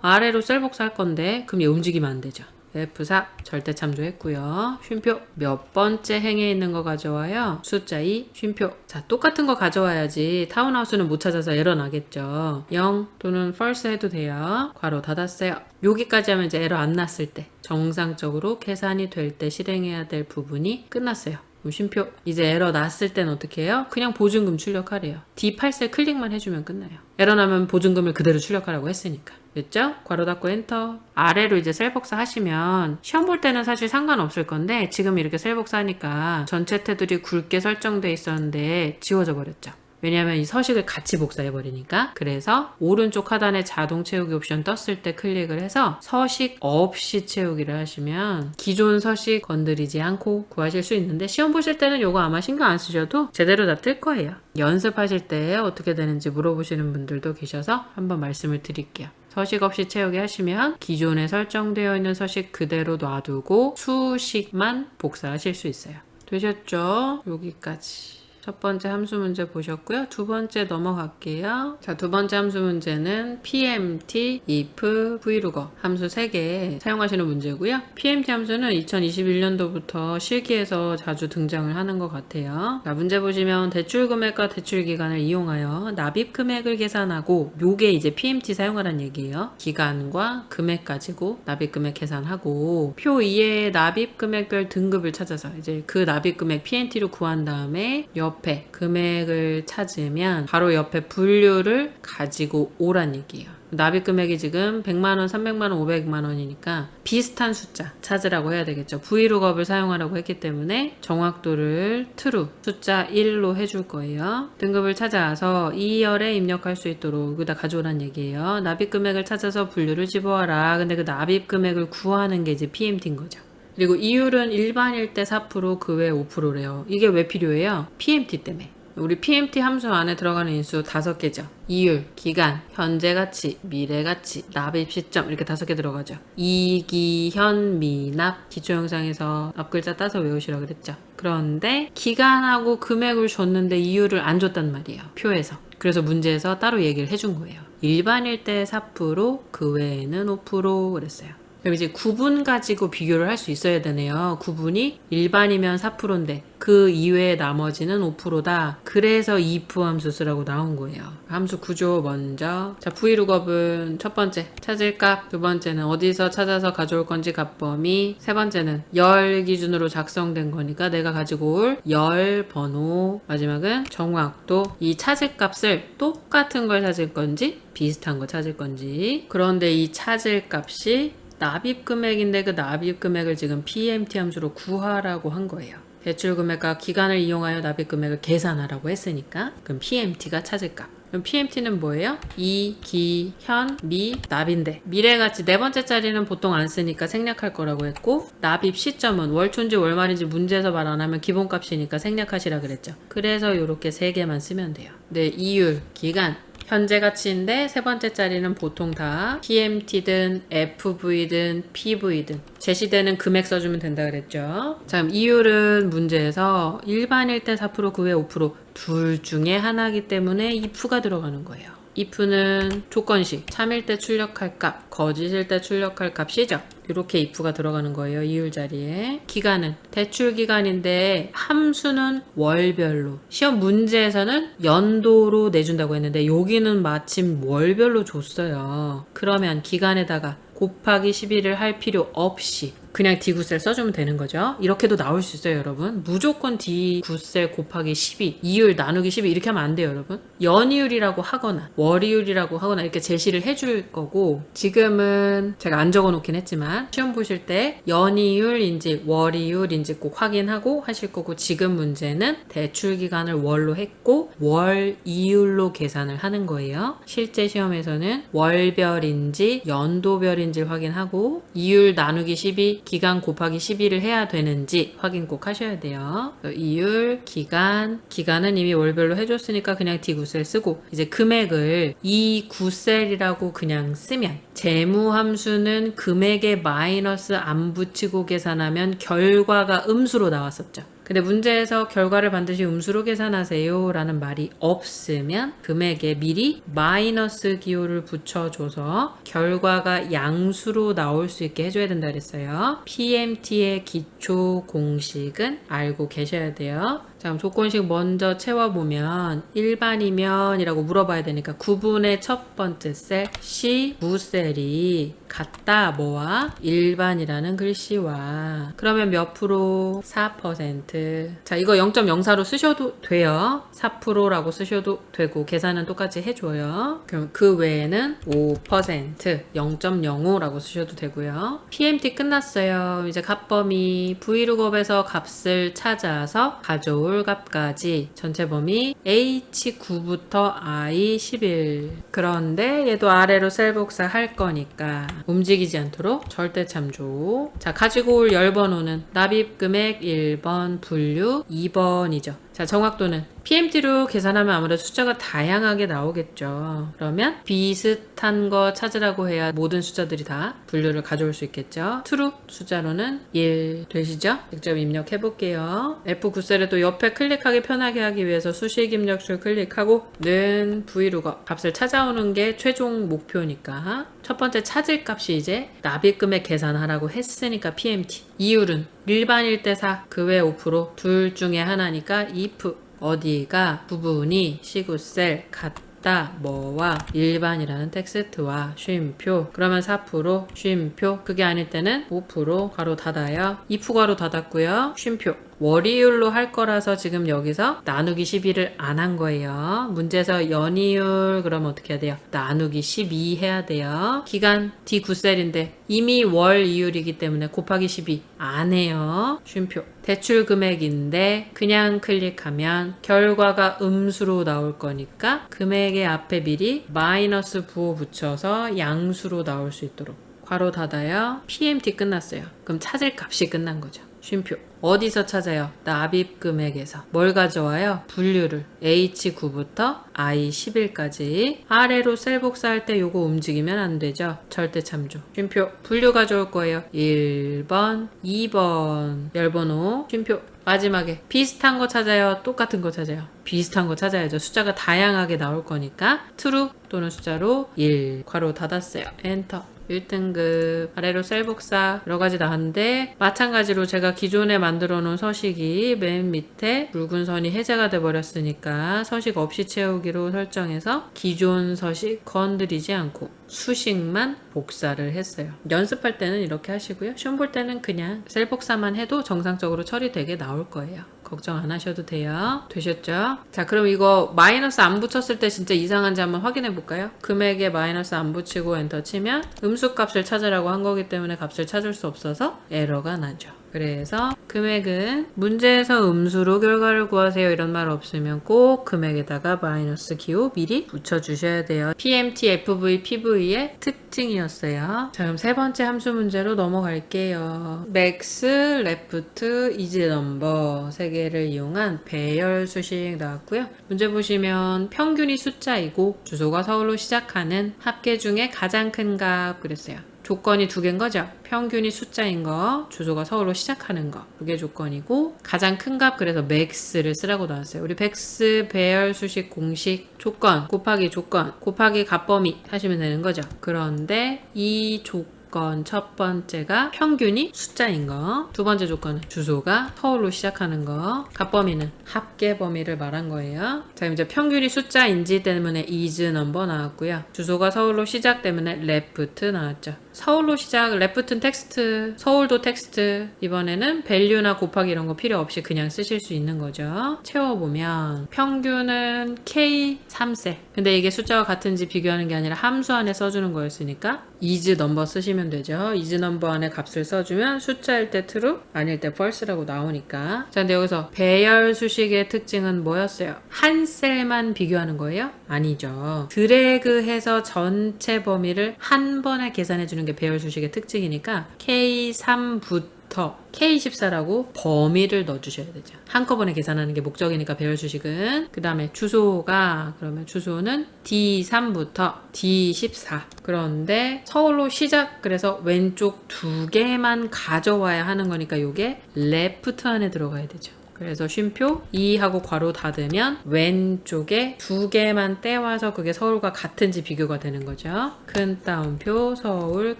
아래로 셀 복사할 건데 그럼 얘 움직이면 안 되죠. F4 절대 참조했고요. 쉼표 몇 번째 행에 있는 거 가져와요? 숫자 2 쉼표 자 똑같은 거 가져와야지 타운하우스는 못 찾아서 에러 나겠죠. 0 또는 false 해도 돼요. 괄호 닫았어요. 여기까지 하면 이제 에러 안 났을 때 정상적으로 계산이 될 때 실행해야 될 부분이 끝났어요. 그럼 쉼표 이제 에러 났을 땐 어떻게 해요? 그냥 보증금 출력하래요. D8셀 클릭만 해주면 끝나요. 에러 나면 보증금을 그대로 출력하라고 했으니까 됐죠? 괄호 닫고 엔터 아래로 이제 셀 복사 하시면 시험 볼 때는 사실 상관없을 건데 지금 이렇게 셀 복사하니까 전체 테두리 굵게 설정돼 있었는데 지워져 버렸죠. 왜냐하면 이 서식을 같이 복사해버리니까 그래서 오른쪽 하단에 자동 채우기 옵션 떴을 때 클릭을 해서 서식 없이 채우기를 하시면 기존 서식 건드리지 않고 구하실 수 있는데 시험 보실 때는 이거 아마 신경 안 쓰셔도 제대로 다 뜰 거예요. 연습하실 때 어떻게 되는지 물어보시는 분들도 계셔서 한번 말씀을 드릴게요. 서식 없이 채우기 하시면 기존에 설정되어 있는 서식 그대로 놔두고 수식만 복사하실 수 있어요. 되셨죠? 여기까지. 첫 번째 함수 문제 보셨고요. 두 번째 넘어갈게요. 자, 두 번째 함수 문제는 PMT, if, vlookup 함수 3개 사용하시는 문제고요. PMT 함수는 2021년도부터 실기에서 자주 등장을 하는 것 같아요. 자, 문제 보시면 대출 금액과 대출 기간을 이용하여 납입 금액을 계산하고 요게 이제 PMT 사용하라는 얘기예요. 기간과 금액 가지고 납입 금액 계산하고 표 2의 납입 금액별 등급을 찾아서 이제 그 납입 금액 PMT로 구한 다음에 옆에 금액을 찾으면 바로 옆에 분류를 가지고 오란 얘기예요. 납입 금액이 지금 100만원, 300만원, 500만원이니까 비슷한 숫자 찾으라고 해야 되겠죠. vlookup을 사용하라고 했기 때문에 정확도를 true, 숫자 1로 해줄 거예요. 등급을 찾아서 2열에 입력할 수 있도록 여기다 가져오란 얘기예요. 납입 금액을 찾아서 분류를 집어와라. 근데 그 납입 금액을 구하는 게 이제 PMT인 거죠. 그리고 이율은 일반일 때 4%, 그 외 5%래요. 이게 왜 필요해요? PMT 때문에. 우리 PMT 함수 안에 들어가는 인수 5개죠. 이율, 기간, 현재 가치, 미래 가치, 납입 시점 이렇게 5개 들어가죠. 이기현, 미납, 기초 영상에서 앞글자 따서 외우시라고 그랬죠. 그런데 기간하고 금액을 줬는데 이율을 안 줬단 말이에요. 표에서. 그래서 문제에서 따로 얘기를 해준 거예요. 일반일 때 4%, 그 외에는 5% 그랬어요. 그럼 이제 구분 가지고 비교를 할 수 있어야 되네요. 구분이 일반이면 4%인데 그 이외의 나머지는 5%다. 그래서 if 함수 쓰라고 나온 거예요. 함수 구조 먼저. 자, vlookup은 첫 번째 찾을 값, 두 번째는 어디서 찾아서 가져올 건지 값 범위, 세 번째는 열 기준으로 작성된 거니까 내가 가지고 올 열 번호, 마지막은 정확도. 이 찾을 값을 똑같은 걸 찾을 건지 비슷한 거 찾을 건지. 그런데 이 찾을 값이 납입 금액인데 그 납입 금액을 지금 PMT 함수로 구하라고 한 거예요. 대출 금액과 기간을 이용하여 납입 금액을 계산하라고 했으니까 그럼 PMT가 찾을 값. 그럼 PMT는 뭐예요? 이, 기, 현, 미, 납인데 미래가치 네 번째 자리는 보통 안 쓰니까 생략할 거라고 했고 납입 시점은 월초인지 월말인지 문제에서 말 안 하면 기본값이니까 생략하시라 그랬죠. 그래서 이렇게 3개만 쓰면 돼요. 네, 이율, 기간, 현재 가치인데 세 번째 자리는 보통 다 PMT든 FV든 PV든 제시되는 금액 써주면 된다 그랬죠. 자, 그럼 이율은 문제에서 일반일 때 4%, 그 외 5% 둘 중에 하나이기 때문에 if가 들어가는 거예요. if는 조건식, 참일 때 출력할 값, 거짓일 때 출력할 값 시죠. 이렇게 if가 들어가는 거예요. 이율 자리에. 기간은 대출 기간인데 함수는 월별로. 시험 문제에서는 연도로 내준다고 했는데 여기는 마침 월별로 줬어요. 그러면 기간에다가 곱하기 12를 할 필요 없이 그냥 D9셀 써주면 되는 거죠. 이렇게도 나올 수 있어요, 여러분. 무조건 D9셀 곱하기 12, 이율 나누기 12 이렇게 하면 안 돼요, 여러분. 연이율이라고 하거나 월이율이라고 하거나 이렇게 제시를 해줄 거고, 지금은 제가 안 적어놓긴 했지만 시험 보실 때 연이율인지 월이율인지 꼭 확인하고 하실 거고, 지금 문제는 대출 기간을 월로 했고 월이율로 계산을 하는 거예요. 실제 시험에서는 월별인지 연도별인지 확인하고 이율 나누기 12 기간 곱하기 12를 해야 되는지 확인 꼭 하셔야 돼요. 이율, 기간은 이미 월별로 해줬으니까 그냥 D9셀 쓰고, 이제 금액을 E9셀이라고 그냥 쓰면 재무함수는 금액에 마이너스 안 붙이고 계산하면 결과가 음수로 나왔었죠. 근데 문제에서 결과를 반드시 음수로 계산하세요 라는 말이 없으면 금액에 미리 마이너스 기호를 붙여줘서 결과가 양수로 나올 수 있게 해줘야 된다 그랬어요. PMT의 기초 공식은 알고 계셔야 돼요. 자, 그럼 조건식 먼저 채워보면 일반이면 이라고 물어봐야 되니까 구분의 첫 번째 셀 C 무셀이 같다 뭐와 일반이라는 글씨와, 그러면 몇 프로? 4%. 자, 이거 0.04로 쓰셔도 돼요. 4%라고 쓰셔도 되고 계산은 똑같이 해줘요. 그럼 그 외에는 5%, 0.05라고 쓰셔도 되고요. PMT 끝났어요. 이제 값범위 Vlookup에서 값을 찾아서 가져올 값까지 전체 범위 H9부터 I11. 그런데 얘도 아래로 셀 복사할 거니까 움직이지 않도록 절대 참조. 자, 가지고 올 열번호는 납입금액 1번, 분류 2번이죠. 자, 정확도는 PMT로 계산하면 아무래도 숫자가 다양하게 나오겠죠. 그러면 비슷한 거 찾으라고 해야 모든 숫자들이 다 분류를 가져올 수 있겠죠. true 숫자로는 1 되시죠? 직접 입력해 볼게요. F9셀에 또 옆에 클릭하기 편하게 하기 위해서 수식 입력줄 클릭하고 는 Vlookup 값을 찾아오는 게 최종 목표니까 첫 번째 찾을 값이 이제 납입금액 계산하라고 했으니까 PMT. 이율은 일반일 때 4, 그 외 5%, 둘 중에 하나니까 if 어디가 부분이 C9셀 같다 뭐와 일반이라는 텍스트와 쉼표. 그러면 4% 쉼표. 그게 아닐 때는 5% 괄호 닫아요. if 괄호 닫았고요. 쉼표. 월이율로 할 거라서 지금 여기서 나누기 12를 안 한 거예요. 문제에서 연이율 그러면 어떻게 해야 돼요? 나누기 12 해야 돼요. 기간 D9셀인데 이미 월이율이기 때문에 곱하기 12 안 해요. 쉼표. 대출 금액인데 그냥 클릭하면 결과가 음수로 나올 거니까 금액의 앞에 미리 마이너스 부호 붙여서 양수로 나올 수 있도록 괄호 닫아요. PMT 끝났어요. 그럼 찾을 값이 끝난 거죠. 쉼표. 어디서 찾아요? 납입 금액에서. 뭘 가져와요? 분류를. H9부터 I11까지. 아래로 셀 복사할 때 요거 움직이면 안 되죠. 절대 참조. 쉼표. 분류 가져올 거예요. 1번, 2번. 열번호. 쉼표. 마지막에 비슷한 거 찾아요? 똑같은 거 찾아요? 비슷한 거 찾아야죠. 숫자가 다양하게 나올 거니까 true 또는 숫자로 1. 괄호 닫았어요. 엔터. 1등급 아래로 셀 복사 여러 가지 나왔는데 마찬가지로 제가 기존에 만들어 놓은 서식이 맨 밑에 붉은 선이 해제가 돼 버렸으니까 서식 없이 채우기로 설정해서 기존 서식 건드리지 않고 수식만 복사를 했어요. 연습할 때는 이렇게 하시고요. 시험 볼 때는 그냥 셀 복사만 해도 정상적으로 처리되게 나올 거예요. 걱정 안 하셔도 돼요. 되셨죠? 자, 그럼 이거 마이너스 안 붙였을 때 진짜 이상한지 한번 확인해 볼까요? 금액에 마이너스 안 붙이고 엔터 치면 음수 값을 찾으라고 한 거기 때문에 값을 찾을 수 없어서 에러가 나죠. 그래서 금액은 문제에서 음수로 결과를 구하세요 이런 말 없으면 꼭 금액에다가 마이너스 기호 미리 붙여주셔야 돼요. PMT, FV, PV의 특징이었어요. 자, 그럼 세 번째 함수 문제로 넘어갈게요. max, left, is number 세 개를 이용한 배열 수식 나왔고요. 문제 보시면 평균이 숫자이고 주소가 서울로 시작하는 합계 중에 가장 큰 값 그랬어요. 조건이 두 개인 거죠. 평균이 숫자인 거, 주소가 서울로 시작하는 거. 그게 조건이고 가장 큰 값 그래서 max를 쓰라고 나왔어요. 우리 백스 배열 수식 공식 조건 곱하기 값범위 하시면 되는 거죠. 그런데 이 조건 첫 번째가 평균이 숫자인 거, 두 번째 조건은 주소가 서울로 시작하는 거, 값범위는 합계 범위를 말한 거예요. 자, 이제 평균이 숫자인지 때문에 is number 나왔고요. 주소가 서울로 시작 때문에 left 나왔죠. 서울로 시작, left는 텍스트, 서울도 텍스트. 이번에는 value나 곱하기 이런 거 필요 없이 그냥 쓰실 수 있는 거죠. 채워보면 평균은 K 3세. 근데 이게 숫자와 같은지 비교하는 게 아니라 함수 안에 써주는 거였으니까 is number 쓰시면 되죠. is number 안에 값을 써주면 숫자일 때 true, 아닐 때 false라고 나오니까. 자, 근데 여기서 배열 수식의 특징은 뭐였어요? 한 셀만 비교하는 거예요? 아니죠. 드래그해서 전체 범위를 한 번에 계산해주는 게 배열 수식의 특징이니까 K3부터 K14라고 범위를 넣어주셔야 되죠. 한꺼번에 계산하는 게 목적이니까 배열 수식은. 그 다음에 주소가 그러면 주소는 D3부터 D14. 그런데 서울로 시작 그래서 왼쪽 두 개만 가져와야 하는 거니까 이게 left 안에 들어가야 되죠. 그래서 쉼표 2하고 괄호 닫으면 왼쪽에 두 개만 떼와서 그게 서울과 같은지 비교가 되는 거죠. 큰 따옴표 서울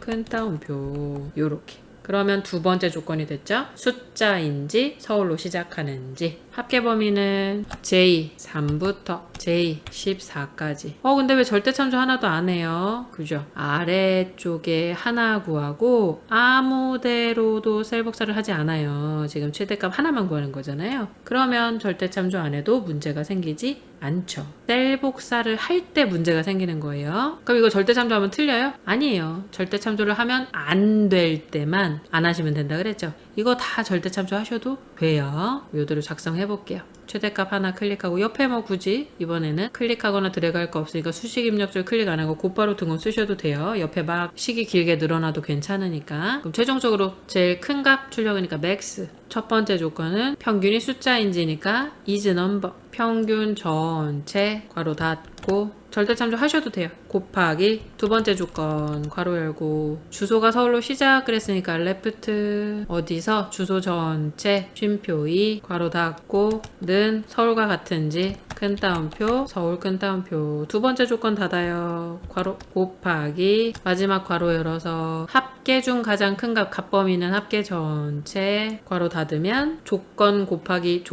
큰 따옴표 요렇게. 그러면 두 번째 조건이 됐죠. 숫자인지 서울로 시작하는지. 합계 범위는 J3부터 J14까지. 근데 왜 절대참조 하나도 안 해요? 그죠? 아래쪽에 하나 구하고 아무데로도 셀 복사를 하지 않아요. 지금 최대값 하나만 구하는 거잖아요. 그러면 절대참조 안 해도 문제가 생기지 않죠. 셀 복사를 할 때 문제가 생기는 거예요. 그럼 이거 절대참조하면 틀려요? 아니에요. 절대참조를 하면 안 될 때만 안 하시면 된다 그랬죠. 이거 다 절대참조 하셔도 돼요. 요대로 작성해 볼게요. 최대값 하나 클릭하고 옆에 뭐 굳이 이번에는 클릭하거나 드래그 할 거 없으니까 수식 입력줄 클릭 안 하고 곧바로 등호 쓰셔도 돼요. 옆에 막 식이 길게 늘어나도 괜찮으니까. 그럼 최종적으로 제일 큰 값 출력이니까 max. 첫 번째 조건은 평균이 숫자인지니까 is number. 평균 전체 괄호 닫고 절대참조 하셔도 돼요. 곱하기 두 번째 조건 괄호 열고 주소가 서울로 시작 그랬으니까 left 어디서 주소 전체 쉼표 2 괄호 닫고 는 서울과 같은지 큰 따옴표 서울 큰 따옴표 두 번째 조건 닫아요. 괄호 곱하기 마지막 괄호 열어서 합계 중 가장 큰 값 값범위는 합계 전체 괄호 닫으면 조건 곱하기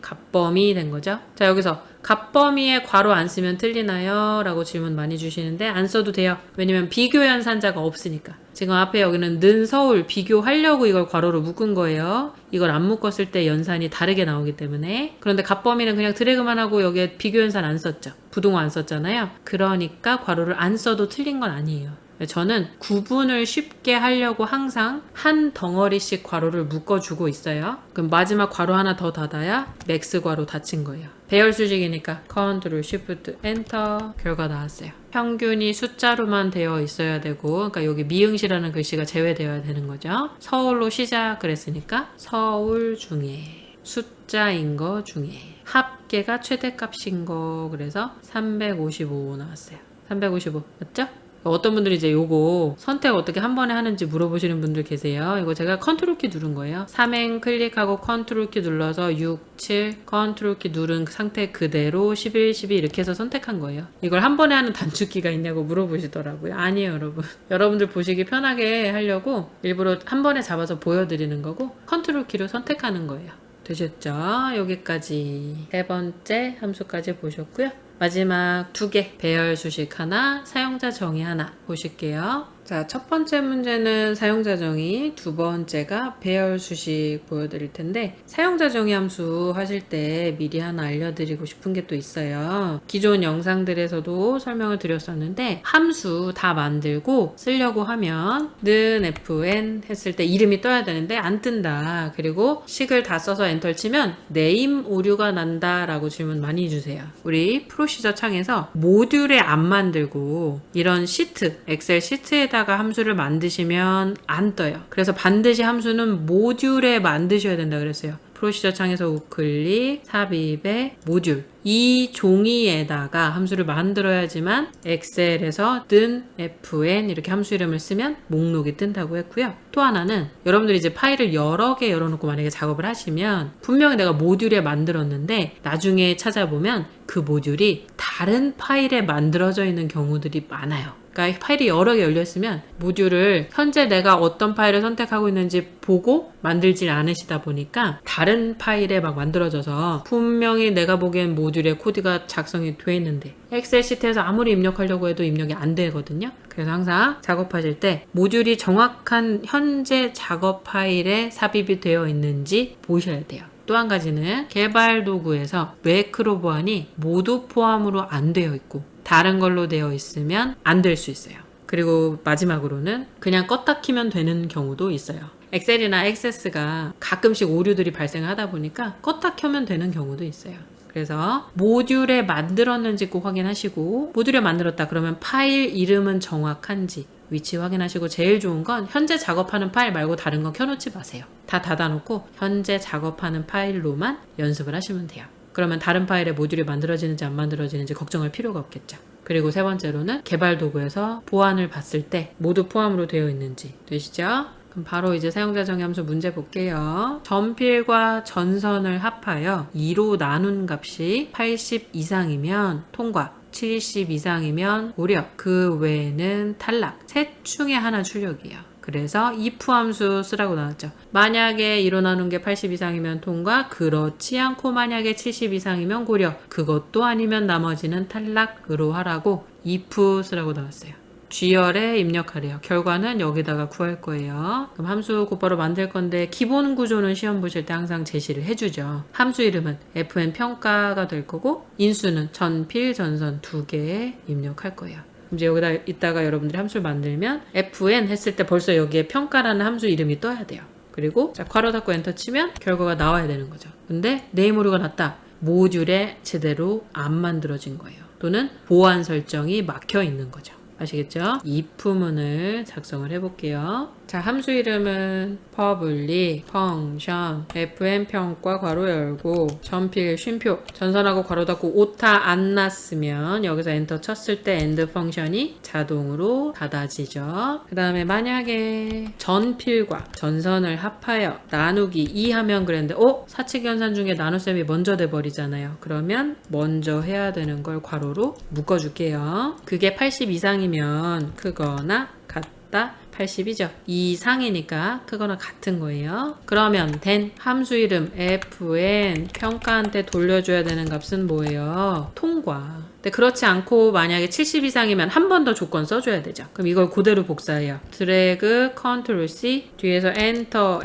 값범위 된 거죠. 자, 여기서 값범위에 괄호 안 쓰면 틀리나요? 라고 질문 많이 주시는데 안 써도 돼요. 왜냐면 비교 연산자가 없으니까. 지금 앞에 여기는 는 서울 비교하려고 이걸 괄호로 묶은 거예요. 이걸 안 묶었을 때 연산이 다르게 나오기 때문에. 그런데 값범위는 그냥 드래그만 하고 여기에 비교 연산 안 썼죠. 부동호 안 썼잖아요. 그러니까 괄호를 안 써도 틀린 건 아니에요. 저는 구분을 쉽게 하려고 항상 한 덩어리씩 괄호를 묶어주고 있어요. 그럼 마지막 괄호 하나 더 닫아야 맥스 괄호 닫힌 거예요. 배열 수식이니까 컨트롤 쉬프트 엔터 결과 나왔어요. 평균이 숫자로만 되어 있어야 되고 그러니까 여기 미응시라는 글씨가 제외되어야 되는 거죠. 서울로 시작 그랬으니까 서울 중에 숫자인 거 중에 합계가 최대값인 거 그래서 355 나왔어요. 355 맞죠? 어떤 분들이 이제 요거 선택 어떻게 한 번에 하는지 물어보시는 분들 계세요. 이거 제가 컨트롤 키 누른 거예요. 3행 클릭하고 컨트롤 키 눌러서 6, 7 컨트롤 키 누른 상태 그대로 11, 12 이렇게 해서 선택한 거예요. 이걸 한 번에 하는 단축키가 있냐고 물어보시더라고요. 아니에요, 여러분. 여러분들 보시기 편하게 하려고 일부러 한 번에 잡아서 보여드리는 거고 컨트롤 키로 선택하는 거예요. 되셨죠? 여기까지 세 번째 함수까지 보셨고요. 마지막 두 개 배열 수식 하나, 사용자 정의 하나 보실게요. 자, 첫 번째 문제는 사용자 정의, 두 번째가 배열 수식 보여드릴 텐데 사용자 정의 함수 하실 때 미리 하나 알려드리고 싶은 게 또 있어요. 기존 영상들에서도 설명을 드렸었는데 함수 다 만들고 쓰려고 하면 는 fn 했을 때 이름이 떠야 되는데 안 뜬다. 그리고 식을 다 써서 엔터 치면 네임 오류가 난다 라고 질문 많이 주세요. 우리 프로시저 창에서 모듈에 안 만들고 이런 시트, 엑셀 시트에다 함수를 만드시면 안 떠요. 그래서 반드시 함수는 모듈에 만드셔야 된다 그랬어요. 프로시저 창에서 우클릭, 삽입에 모듈. 이 종이에다가 함수를 만들어야지만 엑셀에서 뜬 fn 이렇게 함수 이름을 쓰면 목록이 뜬다고 했고요. 또 하나는 여러분들이 이제 파일을 여러 개 열어놓고 만약에 작업을 하시면 분명히 내가 모듈에 만들었는데 나중에 찾아보면 그 모듈이 다른 파일에 만들어져 있는 경우들이 많아요. 그러니까 파일이 여러 개 열려있으면 모듈을 현재 내가 어떤 파일을 선택하고 있는지 보고 만들지 않으시다 보니까 다른 파일에 막 만들어져서 분명히 내가 보기엔 모듈에 코드가 작성이 돼 있는데 엑셀 시트에서 아무리 입력하려고 해도 입력이 안 되거든요. 그래서 항상 작업하실 때 모듈이 정확한 현재 작업 파일에 삽입이 되어 있는지 보셔야 돼요. 또 한 가지는 개발 도구에서 매크로 보안이 모두 포함으로 안 되어 있고 다른 걸로 되어 있으면 안 될 수 있어요. 그리고 마지막으로는 그냥 껐다 키면 되는 경우도 있어요. 엑셀이나 액세스가 가끔씩 오류들이 발생하다 보니까 껐다 켜면 되는 경우도 있어요. 그래서 모듈에 만들었는지 꼭 확인하시고 모듈에 만들었다 그러면 파일 이름은 정확한지 위치 확인하시고 제일 좋은 건 현재 작업하는 파일 말고 다른 거 켜놓지 마세요. 다 닫아놓고 현재 작업하는 파일로만 연습을 하시면 돼요. 그러면 다른 파일에 모듈이 만들어지는지 안 만들어지는지 걱정할 필요가 없겠죠. 그리고 세 번째로는 개발 도구에서 보안을 봤을 때 모두 포함으로 되어 있는지 되시죠? 그럼 바로 이제 사용자 정의함수 문제 볼게요. 전필과 전선을 합하여 2로 나눈 값이 80 이상이면 통과, 70 이상이면 고려, 그 외에는 탈락. 셋 중에 하나 출력이에요. 그래서 if 함수 쓰라고 나왔죠. 만약에 2로 나눈 게 80 이상이면 통과, 그렇지 않고 만약에 70 이상이면 고려, 그것도 아니면 나머지는 탈락으로 하라고 if 쓰라고 나왔어요. G열에 입력하래요. 결과는 여기다가 구할 거예요. 그럼 함수 곧바로 만들 건데 기본 구조는 시험 보실 때 항상 제시를 해주죠. 함수 이름은 fn 평가가 될 거고 인수는 전필, 전선 두 개에 입력할 거예요. 이제 여기다 이따가 여러분들이 함수를 만들면 fn 했을 때 벌써 여기에 평가라는 함수 이름이 떠야 돼요. 그리고 자 괄호 닫고 엔터 치면 결과가 나와야 되는 거죠. 근데 네임 오류가 났다. 모듈에 제대로 안 만들어진 거예요. 또는 보안 설정이 막혀 있는 거죠. 아시겠죠? if문을 작성을 해볼게요. 자, 함수 이름은 public function fn 평가 괄호 열고 전필 쉼표 전선하고 괄호 닫고 오타 안 났으면 여기서 엔터 쳤을 때 end 펑션이 자동으로 닫아지죠. 그 다음에 만약에 전필과 전선을 합하여 나누기 2 하면 그랬는데 사칙 연산 중에 나눗셈이 먼저 돼 버리잖아요. 그러면 먼저 해야 되는 걸 괄호로 묶어줄게요. 그게 80 이상이면 크거나 같다 80이죠. 이상이니까 크거나 같은 거예요. 그러면 된 함수 이름 fn 평가한테 돌려줘야 되는 값은 뭐예요? 통과. 근데 그렇지 않고 만약에 70 이상이면 한 번 더 조건 써줘야 되죠. 그럼 이걸 그대로 복사해요. 드래그 컨트롤 C 뒤에서 엔터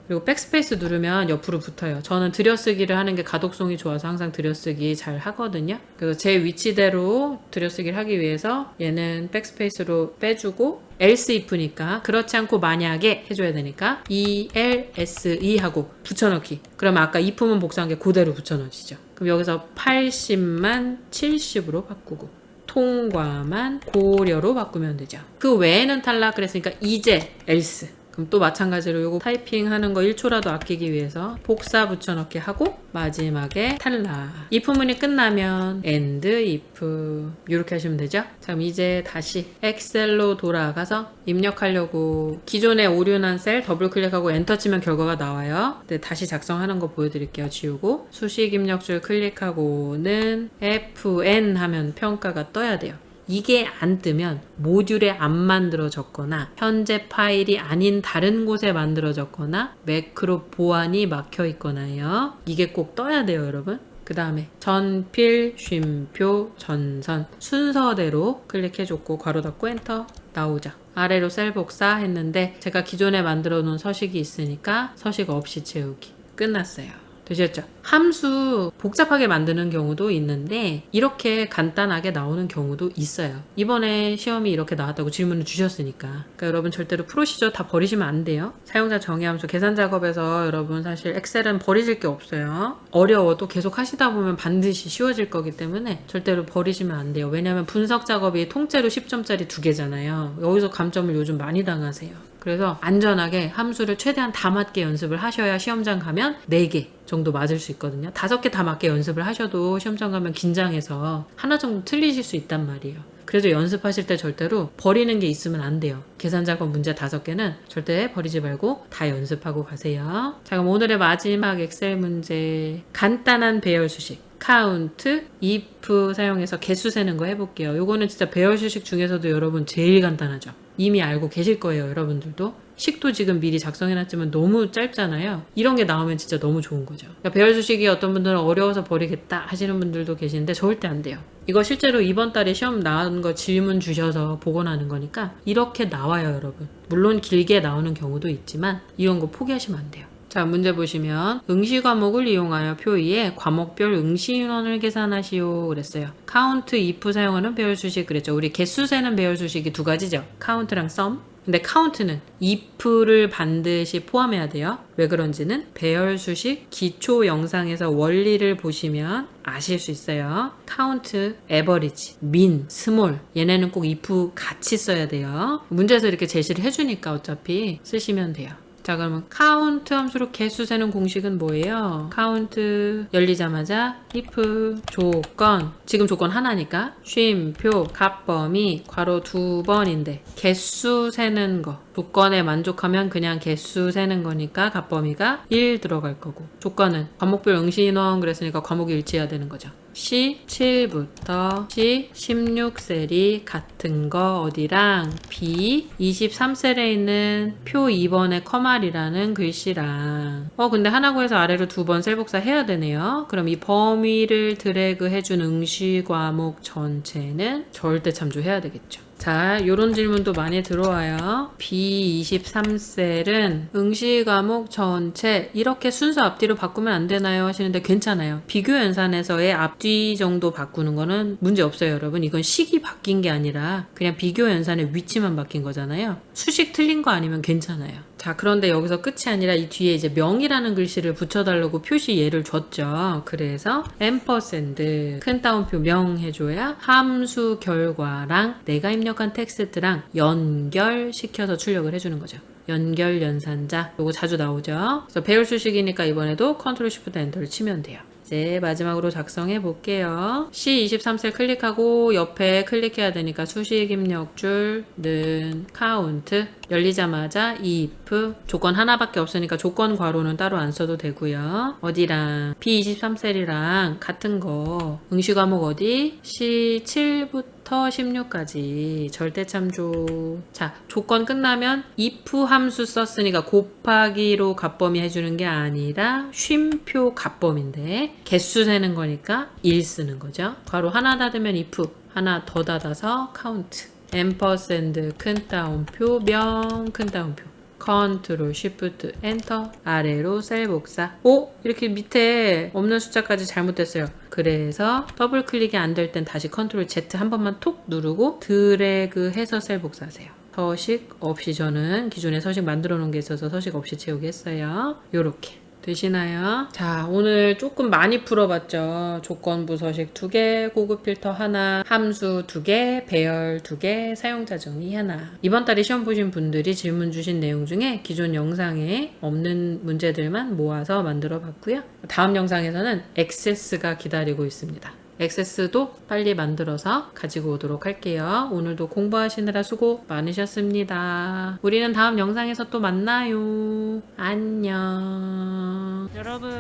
그리고 백스페이스 누르면 옆으로 붙어요. 저는 들여쓰기를 하는 게 가독성이 좋아서 항상 들여쓰기 잘 하거든요. 그래서 제 위치대로 들여쓰기를 하기 위해서 얘는 백스페이스로 빼주고 else if니까 그렇지 않고 만약에 해줘야 되니까 else 하고 붙여넣기. 그러면 아까 if문 복사한 게 그대로 붙여넣으시죠. 그럼 여기서 80만 70으로 바꾸고 통과만 고려로 바꾸면 되죠. 그 외에는 탈락 그랬으니까 이제 else. 그럼 또 마찬가지로 요거 타이핑 하는 거 1초라도 아끼기 위해서 복사 붙여넣기 하고 마지막에 탈락. if문이 끝나면 end if 이렇게 하시면 되죠. 자, 그럼 이제 다시 엑셀로 돌아가서 입력하려고 기존에 오류난 셀 더블 클릭하고 엔터 치면 결과가 나와요. 근데 다시 작성하는 거 보여드릴게요. 지우고 수식 입력줄 클릭하고는 fn 하면 평가가 떠야 돼요. 이게 안 뜨면 모듈에 안 만들어졌거나 현재 파일이 아닌 다른 곳에 만들어졌거나 매크로 보안이 막혀 있거나요. 이게 꼭 떠야 돼요, 여러분. 그 다음에 전필, 쉼표, 전선 순서대로 클릭해줬고 괄호 닫고 엔터 나오죠. 아래로 셀 복사 했는데 제가 기존에 만들어 놓은 서식이 있으니까 서식 없이 채우기 끝났어요. 되셨죠? 함수 복잡하게 만드는 경우도 있는데 이렇게 간단하게 나오는 경우도 있어요. 이번에 시험이 이렇게 나왔다고 질문을 주셨으니까. 그러니까 여러분 절대로 프로시저 다 버리시면 안 돼요. 사용자 정의함수 계산 작업에서 여러분 사실 엑셀은 버리실 게 없어요. 어려워도 계속 하시다 보면 반드시 쉬워질 거기 때문에 절대로 버리시면 안 돼요. 왜냐하면 분석 작업이 통째로 10점짜리 2개잖아요. 여기서 감점을 요즘 많이 당하세요. 그래서 안전하게 함수를 최대한 다 맞게 연습을 하셔야 시험장 가면 4개 정도 맞을 수 있거든요. 5개 다 맞게 연습을 하셔도 시험장 가면 긴장해서 하나 정도 틀리실 수 있단 말이에요. 그래도 연습하실 때 절대로 버리는 게 있으면 안 돼요. 계산작업 문제 5개는 절대 버리지 말고 다 연습하고 가세요. 자, 그럼 오늘의 마지막 엑셀 문제. 간단한 배열 수식. count, if 사용해서 개수 세는 거 해볼게요. 요거는 진짜 배열 수식 중에서도 여러분 제일 간단하죠. 이미 알고 계실 거예요, 여러분들도. 식도 지금 미리 작성해놨지만 너무 짧잖아요. 이런 게 나오면 진짜 너무 좋은 거죠. 그러니까 배열 수식이 어떤 분들은 어려워서 버리겠다 하시는 분들도 계시는데 절대 안 돼요. 이거 실제로 이번 달에 시험 나온 거 질문 주셔서 복원하는 거니까 이렇게 나와요, 여러분. 물론 길게 나오는 경우도 있지만 이런 거 포기하시면 안 돼요. 자, 문제 보시면 응시 과목을 이용하여 표 2에 과목별 응시 인원을 계산하시오 그랬어요. count, if 사용하는 배열 수식 그랬죠. 우리 개수 세는 배열 수식이 2가지죠. count랑 sum. 근데 count는 if를 반드시 포함해야 돼요. 왜 그런지는 배열 수식 기초 영상에서 원리를 보시면 아실 수 있어요. count, average, mean, small 얘네는 꼭 if 같이 써야 돼요. 문제에서 이렇게 제시를 해주니까 어차피 쓰시면 돼요. 자, 그러면 count 함수로 개수 세는 공식은 뭐예요? count 열리자마자 if 조건, 지금 조건 하나니까 쉼표 값범위 괄호 2번인데 개수 세는 거 조건에 만족하면 그냥 개수 세는 거니까 값범위가 1 들어갈 거고, 조건은 과목별 응시 인원 그랬으니까 과목이 일치해야 되는 거죠. C7부터 C16셀이 같은 거 어디랑 B23셀에 있는 표 2번의 커말이라는 글씨랑 근데 하나고에서 아래로 2번 셀 복사 해야 되네요. 그럼 이 범위를 드래그 해준 응시 과목 전체는 절대 참조해야 되겠죠. 자, 요런 질문도 많이 들어와요. B23셀은 응시 과목 전체 이렇게 순서 앞뒤로 바꾸면 안 되나요? 하시는데 괜찮아요. 비교 연산에서의 앞뒤 정도 바꾸는 거는 문제 없어요, 여러분. 이건 식이 바뀐 게 아니라 그냥 비교 연산의 위치만 바뀐 거잖아요. 수식 틀린 거 아니면 괜찮아요. 자, 그런데 여기서 끝이 아니라 이 뒤에 이제 명이라는 글씨를 붙여달라고 표시 예를 줬죠. 그래서 앰퍼샌드 큰 따옴표 명 해줘야 함수 결과랑 내가 입력한 텍스트랑 연결시켜서 출력을 해주는 거죠. 연결 연산자 요거 자주 나오죠. 그래서 배열 수식이니까 이번에도 컨트롤 쉬프트 엔터를 치면 돼요. 이제 마지막으로 작성해 볼게요. C23셀 클릭하고 옆에 클릭해야 되니까 수식 입력줄는 count 열리자마자 if 조건 하나밖에 없으니까 조건 괄호는 따로 안 써도 되고요. 어디랑 B23셀이랑 같은 거 응시 과목 어디? C7부터 16까지 절대 참조. 자, 조건 끝나면 if 함수 썼으니까 곱하기로 값범위 해주는 게 아니라 쉼표 값범위인데 개수 세는 거니까 1 쓰는 거죠. 괄호 하나 닫으면 if, 하나 더 닫아서 count. 앰퍼샌드 큰 따옴표 명 큰 따옴표 컨트롤 쉬프트 엔터 아래로 셀 복사. 이렇게 밑에 없는 숫자까지 잘못됐어요. 그래서 더블 클릭이 안 될 땐 다시 컨트롤 Z 한 번만 톡 누르고 드래그 해서 셀 복사하세요. 서식 없이, 저는 기존에 서식 만들어 놓은 게 있어서 서식 없이 채우기 했어요. 요렇게 되시나요? 자, 오늘 조금 많이 풀어봤죠. 조건부 서식 2개, 고급 필터 하나, 함수 2개, 배열 2개, 사용자 정의 하나. 이번 달에 시험 보신 분들이 질문 주신 내용 중에 기존 영상에 없는 문제들만 모아서 만들어 봤고요. 다음 영상에서는 액세스가 기다리고 있습니다. 액세스도 빨리 만들어서 가지고 오도록 할게요. 오늘도 공부하시느라 수고 많으셨습니다. 우리는 다음 영상에서 또 만나요. 안녕. 여러분,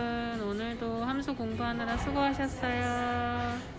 오늘도 함수 공부하느라 수고하셨어요.